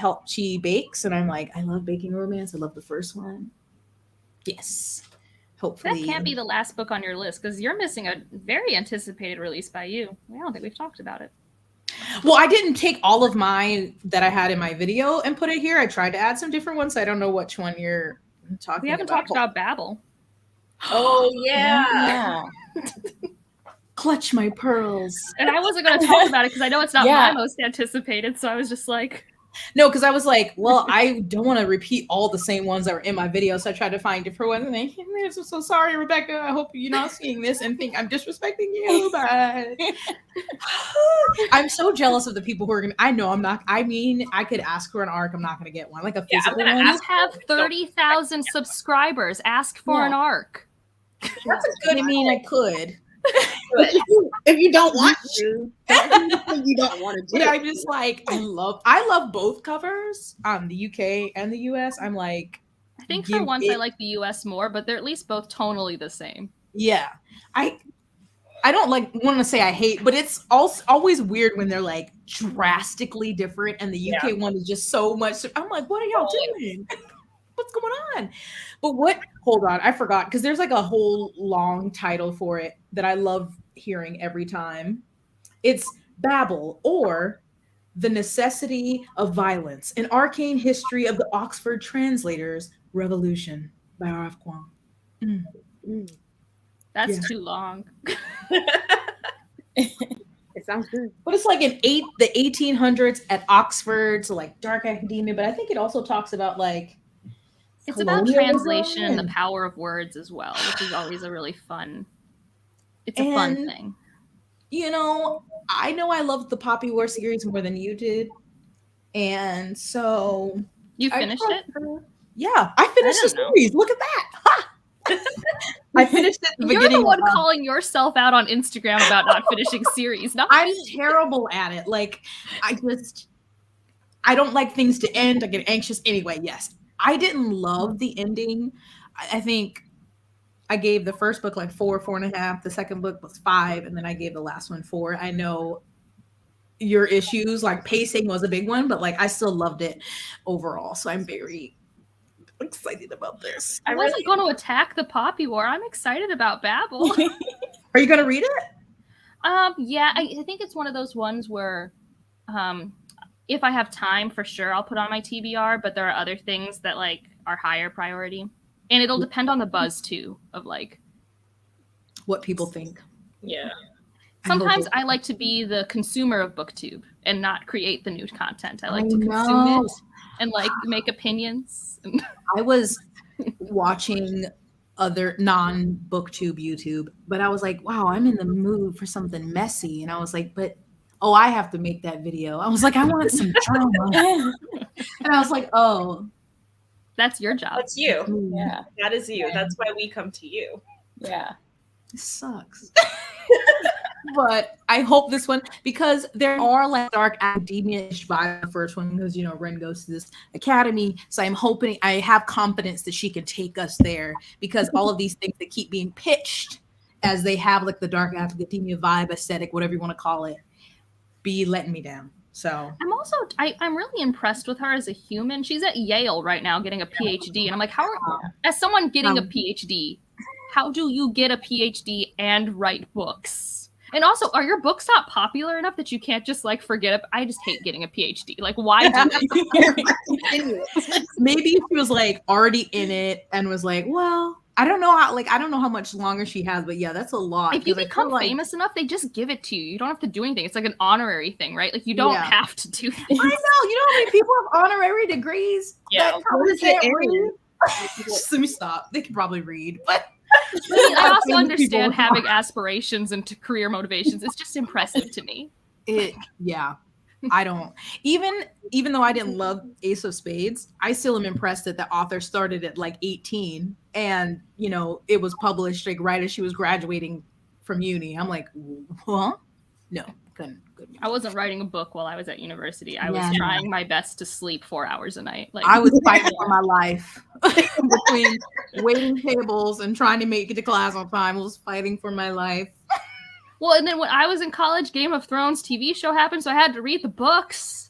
bakes. And I'm like, I love baking romance. I love the first one. Yes. hopefully. That can't be the last book on your list because you're missing a very anticipated release by you. I don't think we've talked about it. Well, I didn't take all of mine that I had in my video and put it here. I tried to add some different ones. So I don't know which one you're talking about. We haven't talked about Babel. Oh yeah. Clutch my pearls. And I wasn't going to talk about it because I know it's not Yeah. my most anticipated. So I was just like, No, because I was like, well, I don't want to repeat all the same ones that were in my video. So I tried to find different ones. And I'm so sorry, Rebecca. I hope you're not seeing this and think I'm disrespecting you. But I'm so jealous of the people who are going to. I know I'm not. I mean, I could ask for an arc. I'm not going to get one. Like a Yeah, I'm physical gonna one. you have 30,000 subscribers. Ask for an arc. That's a good. I mean, I could. If you don't want to, don't do anything you don't want to do. But I'm just like, I love both covers, the UK and the US. I'm like, I think for give once it- I like the US more, but they're at least both tonally the same. yeah. I don't like want to say I hate, but it's also always weird when they're like drastically different and the UK one is just so much. I'm like, what are y'all doing? What's going on? But hold on, I forgot because there's like a whole long title for it that I love hearing every time. It's Babel, or The Necessity of Violence, an arcane history of the Oxford Translators' Revolution by R.F. Kuang. That's too long. It sounds good. But it's like the 1800s at Oxford, so like dark academia. But I think it also talks about like It's about colonialism translation and the and- power of words as well, which is always a really fun. It's a fun And- thing. You know I loved the Poppy War series more than you did, and so You I finished it? yeah, I finished the don't know. series. Look at that! Ha! I finished it at the You're beginning. the one of- calling yourself out on Instagram about not finishing series. Not I'm me. terrible at it. Like I don't like things to end. I get anxious anyway. Yes, I didn't love the ending. I think I gave the first book like 4.5. The second book was 5, and then I gave the last one 4. I know your issues, like pacing was a big one, but like I still loved it overall. So I'm very excited about this. I wasn't going to attack the Poppy War. I'm excited about Babel. Are you gonna read it? Yeah, I think it's one of those ones where, if I have time, for sure, I'll put on my TBR. But there are other things that like are higher priority, and it'll depend on the buzz too. Of like, What people think. Yeah. sometimes I like to be the consumer of BookTube and not create the new content. I like I to know. consume it and like make opinions. I was watching other non-booktube YouTube, but I was like, wow, I'm in the mood for something messy. And I was like, I have to make that video. I was like, I want some drama. And I was like, oh. That's your job. That's you. Yeah. That is you. That's why we come to you. Yeah. This sucks. But I hope this one, because there are like dark academia-ish vibes the first one, because Ren goes to this academy. So I'm hoping, I have confidence that she can take us there, because all of these things that keep being pitched as they have like the dark academia vibe, aesthetic, whatever you want to call it, be letting me down. So I'm really impressed with her as a human. She's at Yale right now getting a PhD. And I'm like, as someone getting a PhD, how do you get a PhD and write books? And also, are your books not popular enough that you can't just like forget it? I just hate getting a PhD. Like, why do maybe she was like already in it and was like, well, I don't know how much longer she has, but yeah, that's a lot. if you 'Cause I become feel like- famous enough, they just give it to you. You don't have to do anything. It's like an honorary thing, right? Like you don't Yeah. have to do things. I know, you know how many people have honorary degrees? Yeah. that probably What is it, can't read? Aaron? Let me stop. They can probably read, but I also Famous understand people- having aspirations and career motivations. It's just impressive to me. I don't even though I didn't love Ace of Spades, I still am impressed that the author started at like 18 and it was published like right as she was graduating from uni. I'm like, huh? No, couldn't. I wasn't writing a book while I was at university. I was Yeah. trying my best to sleep 4 hours a night. Like I was fighting for my life between waiting tables and trying to make it to class on time. I was fighting for my life. well, and then when I was in college, Game of Thrones TV show happened, so I had to read the books.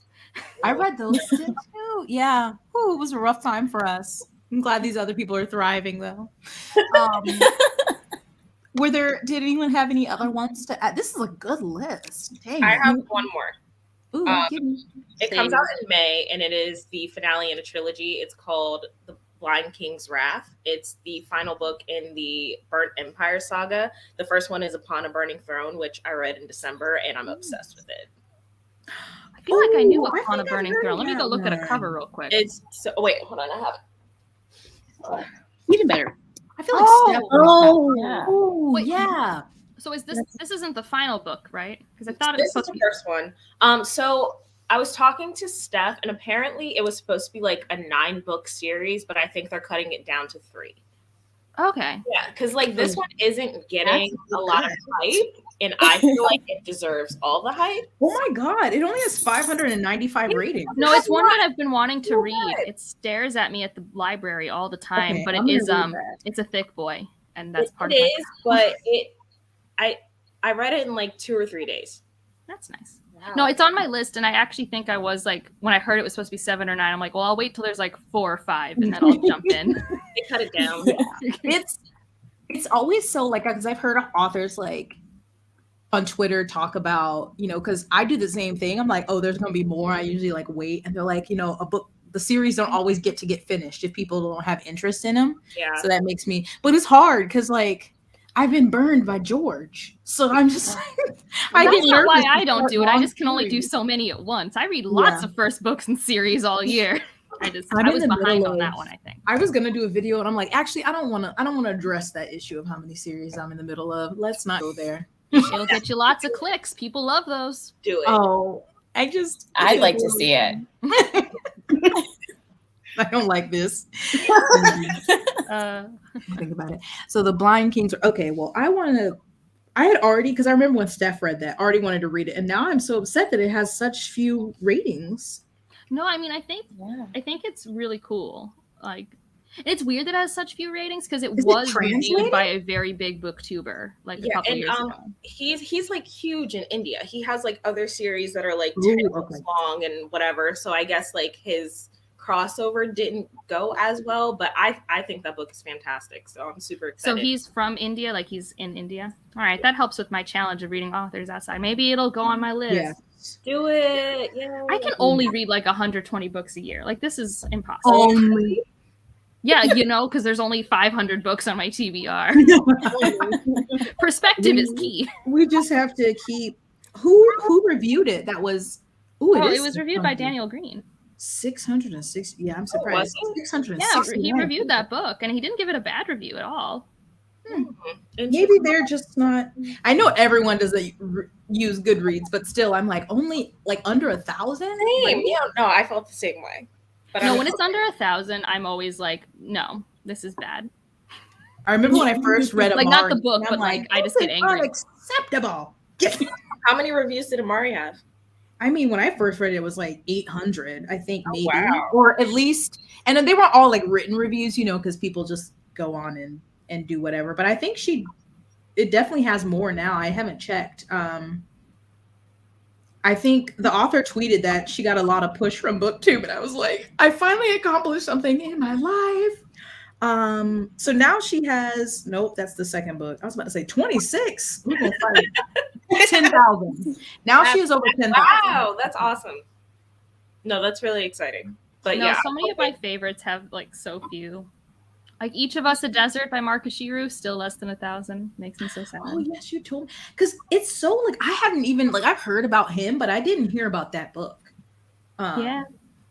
I read those too. Yeah. Ooh, it was a rough time for us. I'm glad these other people are thriving though. Did anyone have any other ones to add? This is a good list. Dang. I have one more. Ooh, give me. It comes out in May, and it is the finale in a trilogy. It's called The Blind King's Wrath. It's the final book in the Burnt Empire saga. The first one is Upon a Burning Throne, which I read in December, and I'm obsessed with it. I feel like I knew I Upon a think I've Burning heard Throne. Let me go that look at a one. cover real quick. It's so. Wait, hold on. I have it. Even better. I feel like Steph. Oh, Yeah. Oh, Wait. yeah. So is this isn't the final book, right? Because I thought it was This is supposed to the be. first one. So I was talking to Steph, and apparently it was supposed to be like a 9-book series, but I think they're cutting it down to 3. Okay. Yeah, because like this one isn't getting a lot of hype, and I feel like it deserves all the hype. Oh my god, it only has 595 ratings. No, it's one that I've been wanting to read. It stares at me at the library all the time, Okay, but I'm it is gonna read that. it's a thick boy, and that's part It of is, but I read it in like 2 or 3 days. That's nice. No, it's on my list, and I actually think I was like, when I heard it was supposed to be 7 or 9, I'm like, well, I'll wait till there's like 4 or 5, and then I'll jump in. They cut it down. It's always so like, because I've heard authors like on Twitter talk about, because I do the same thing. I'm like, oh, there's gonna be more. I usually like wait, and they're like, a book, the series don't always get finished if people don't have interest in them. Yeah. So that makes me, but it's hard because like I've been burned by George, so I'm just like, That's not why I don't start do it. I long just can only do series. so many at once. I read lots of first books and series all year. I I'm in was the behind middle on that of- one, I think. I was gonna do a video, and I'm like, actually, I don't want to address that issue of how many series I'm in the middle of. Let's not go there. It'll get you lots of clicks. People love those. Do it. Oh, I'd like to see it. I don't like this. Think about it. So the Blind Kings are okay. Well, I had already, because I remember when Steph read that, already wanted to read it, and now I'm so upset that it has such few ratings. No, I mean, I think it's really cool. Like, it's weird that it has such few ratings because it Is it was reviewed translated? by a very big booktuber like a couple years ago. He's like huge in India. He has like other series that are like Ooh, 10 books okay. long and whatever. So I guess like his crossover didn't go as well, but I think that book is fantastic. So I'm super So excited. he's from India, like he's in India. All right, that helps with my challenge of reading authors outside. Maybe it'll go on my list. Yeah. Do it. Yeah. I can only read like 120 books a year. Like this is impossible. Only. Yeah, because there's only 500 books on my TBR. Perspective is key. We just have to keep. Who reviewed it? That was. Ooh, It was reviewed by Daniel Green. 660. Yeah, I'm surprised. was it? 660. Yeah, he reviewed that book, and he didn't give it a bad review at all. Maybe they're just not. I know everyone doesn't use Goodreads, but still, I'm like only like under 1,000. Same. Yeah, no, I felt the same way. But No, I'm when it's under 1,000, I'm always like, no, this is bad. I remember when I first read Like, not Amari, the book, and I'm but, like, I just "This get is angry." Unacceptable. how many reviews did Amari have? I mean, when I first read it, it was like 800, I think, maybe, wow. or at least. And then they weren't all like written reviews, because people just go on and do whatever. But I think it definitely has more now. I haven't checked. I think the author tweeted that she got a lot of push from BookTube, and I was like, I finally accomplished something in my life. So now she has, nope, that's the second book. I was about to say 26. We're gonna fight. 10,000. Now she is over 10,000. Wow, that's awesome. No, that's really exciting. But No, yeah, so many of my favorites have like so few. Like Each of Us a Desert by Marcus Giroux, still less than 1,000. Makes me so sad. Oh yes, you told me, because it's so like I hadn't even like I've heard about him, but I didn't hear about that book. Yeah.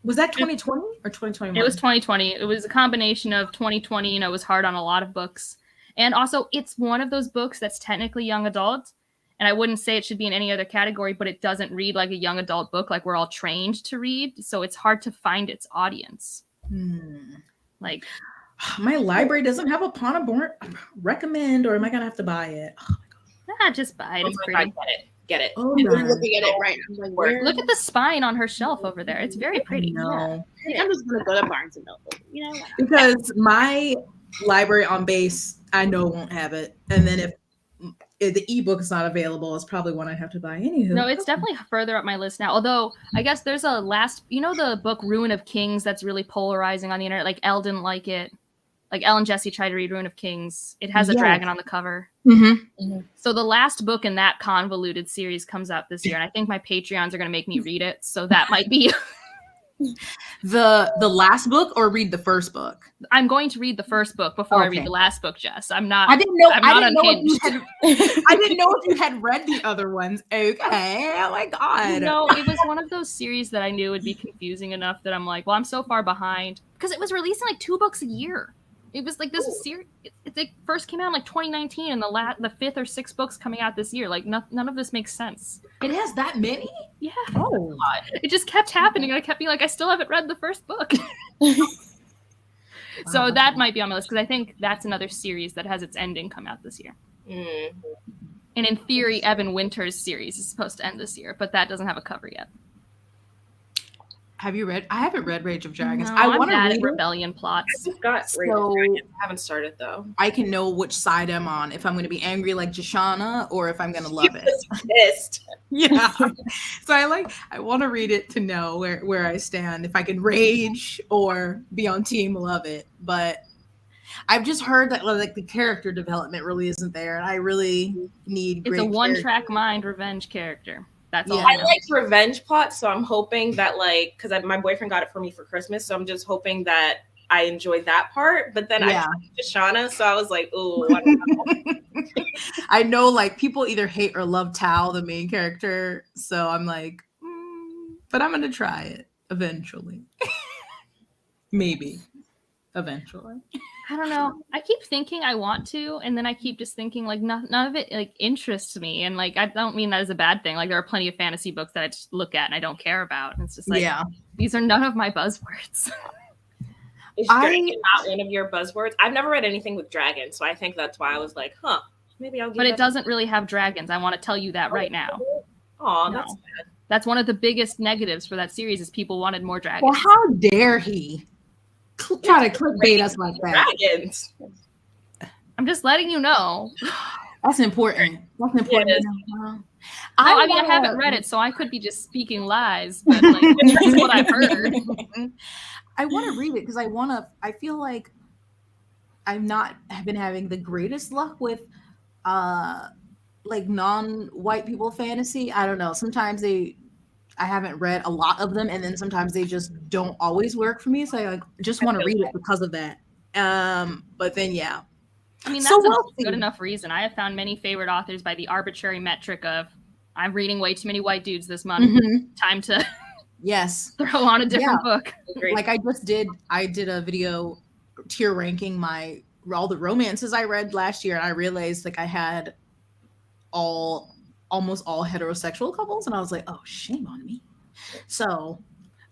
Was that 2020 or 2021? It was 2020. It was a combination of 2020, it was hard on a lot of books. And also, it's one of those books that's technically young adult. And I wouldn't say it should be in any other category, but it doesn't read like a young adult book like we're all trained to read. So it's hard to find its audience. Like, my library doesn't have a Pawn recommend, or am I gonna have to buy it? just buy it. oh It's my pretty. God, get it. Oh I'm no. looking at it right now. I'm like, where? Look at the spine on her shelf over there. It's very pretty. No. I'm just gonna go to Barnes and Noble. Because my library on base, I know won't have it. And then if the ebook is not available, it's probably one I'd have to buy. Anywho. No, it's definitely further up my list now. Although I guess there's a last, the book Ruin of Kings that's really polarizing on the internet. Like Elle didn't like it. Like Elle and Jessie tried to read Ruin of Kings. It has a dragon on the cover. So the last book in that convoluted series comes out this year, and I think my Patreons are going to make me read it. So that might be the last book, or read the first book. I'm going to read the first book before I read the last book, Jess. I'm not. I didn't know. I'm I not didn't unhinged. know I didn't know if you had read the other ones. Okay. Oh my god. No, it was one of those series that I knew would be confusing enough that I'm like, well, I'm so far behind because it was releasing like 2 books a year. It was like this series. It first came out in like 2019, and the 5th or 6th books coming out this year. Like none of this makes sense. It has that many? Yeah. Oh. It just kept happening, and I kept being like, I still haven't read the first book. So that might be on my list because I think that's another series that has its ending come out this year. And in theory, Evan Winter's series is supposed to end this year, but that doesn't have a cover yet. Have you read? I haven't read Rage of Dragons. No, I I'm want to bad read at rebellion plots. I just got So- Rage of Dragons. I haven't started though. I can know which side I'm on. If I'm going to be angry like Jashana, or if I'm going to love it. Pissed. Yeah. So I want to read it to know where I stand. If I can rage or be on team love it. But I've just heard that like the character development really isn't there, and I really need. It's great a one-track character. mind revenge character. That's all. Yeah. I I know. like revenge plots, so I'm hoping that because my boyfriend got it for me for Christmas, so I'm just hoping that I enjoy that part. But then I tried Shauna, so I was like, ooh, I don't know. I know like people either hate or love Tal, the main character, so I'm like, but I'm gonna try it eventually. Maybe eventually. I don't know. I keep thinking I want to, and then I keep just thinking like none of it like interests me, and like I don't mean that as a bad thing. Like there are plenty of fantasy books that I just look at and I don't care about, and it's just like these are none of my buzzwords. Is dragon not one of your buzzwords? I've never read anything with dragons, so I think that's why I was like, maybe I'll give But it it doesn't really have dragons. I want to tell you that right now. Oh, No. that's sad. That's one of the biggest negatives for that series is people wanted more dragons. Well, how dare he try to clickbait us like that? Dragons. I'm just letting you know. That's important. That's important. Yes. I mean, I haven't read it, so I could be just speaking lies, but like that's what I've heard. I want to read it because I feel like I've been having the greatest luck with like non-white people fantasy. I don't know. Sometimes I haven't read a lot of them, and then sometimes they just don't always work for me. So I just want to read it because of that. But then I mean, that's So a we'll good see. enough reason. I have found many favorite authors by the arbitrary metric of I'm reading way too many white dudes this month. Mhm. Time to Yes. throw on a different book. Like I did a video tier ranking all the romances I read last year, and I realized like I had almost all heterosexual couples, and I was like, oh, shame on me. So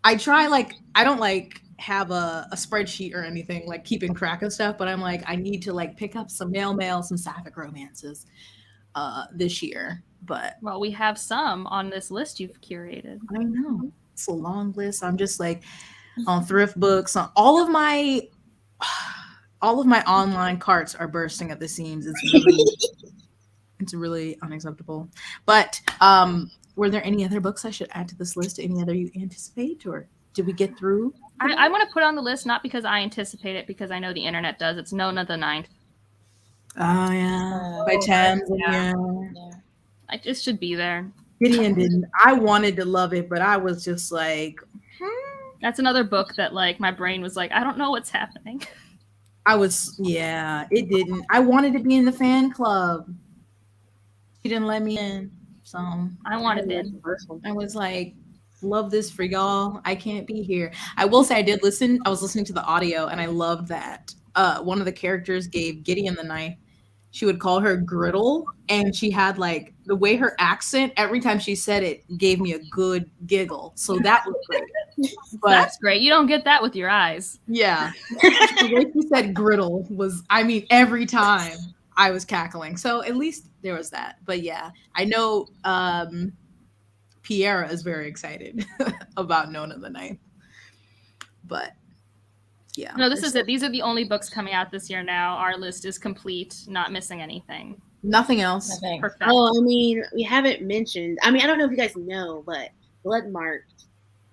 I try I don't have a spreadsheet or anything like keeping track of stuff, but I'm like I need to pick up some male, some sapphic romances this year. But Well, we have some on this list you've curated. I know it's a long list. I'm just on thrift books, on all of my online carts are bursting at the seams. It's really unacceptable. But were there any other books I should add to this list? Any other you anticipate, or did we get through? I want to put on the list not because I anticipate it, because I know the internet does. It's Nona the Ninth. Oh yeah, by Thames. Yeah. I just should be there. Gideon didn't. I wanted to love it, but I was just like, That's another book that my brain was like, I don't know what's happening. it didn't. I wanted to be in the fan club. She didn't let me in, so I wanted it. I was like, love this for y'all. I can't be here. I will say I was listening to the audio, and I loved that. One of the characters gave Gideon the knife. She would call her Griddle, and she had the way her accent, every time she said it, gave me a good giggle. So that was great. But That's great. You don't get that with your eyes. yeah, the way she said Griddle was, every time I was cackling. So at least there was that. But yeah, I know Piera is very excited about Nona the Ninth. But yeah. No, this is it. These are the only books coming out this year now. Our list is complete, not missing anything. Nothing else. Nothing. Perfect. Oh, I mean, we haven't mentioned. I mean, I don't know if you guys know, but Bloodmarked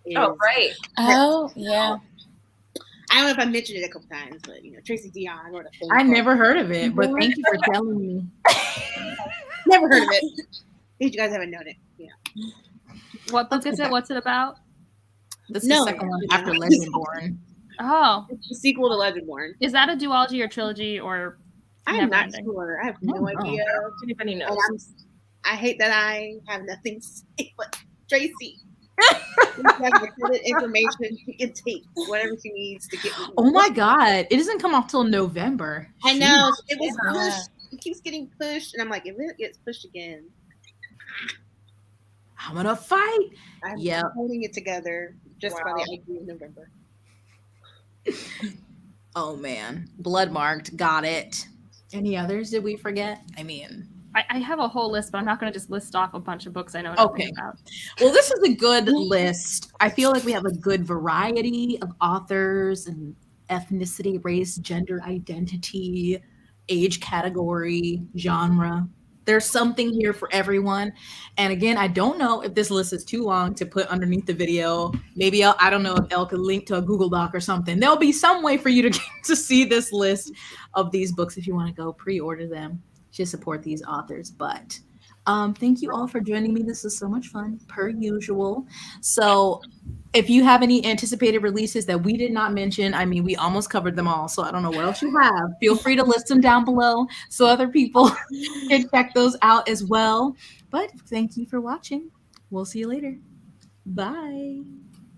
is. Oh, right. Oh, yeah. I don't know if I mentioned it a couple times, but Tracy Dion wrote a thing. I never heard of it, but thank you for telling me. Never heard of it. If you guys haven't known it, What book is it? What's it about? This is No. the second one after Legendborn. Oh, It's the sequel to Legendborn. is that a duology or trilogy or? I am Never not ending. sure. I have Oh, no idea. If anybody knows. And I hate that I have nothing to say, but Tracy. She has the information. She can take whatever she needs to get me. Oh my God. It doesn't come off till November. I know. It was Yeah. pushed. It keeps getting pushed. And I'm like, if it gets pushed again, I'm going to fight. I'm Yeah. holding it together just by Wow. the idea of November. Oh man. Bloodmarked. Got it. Any others did we forget? I mean, I have a whole list, but I'm not going to just list off a bunch of books I know nothing Okay. about. well, this is a good list. I feel like we have a good variety of authors and ethnicity, race, gender identity, age category, genre. There's something here for everyone. And again, I don't know if this list is too long to put underneath the video. Maybe I don't know if Elle could link to a Google Doc or something. There'll be some way for you to see this list of these books if you want to go pre-order them to support these authors. But thank you all for joining me. This is so much fun, per usual. So if you have any anticipated releases that we did not mention, I mean, we almost covered them all, so I don't know what else you have. Feel free to list them down below so other people can check those out as well. But thank you for watching. We'll see you later. Bye.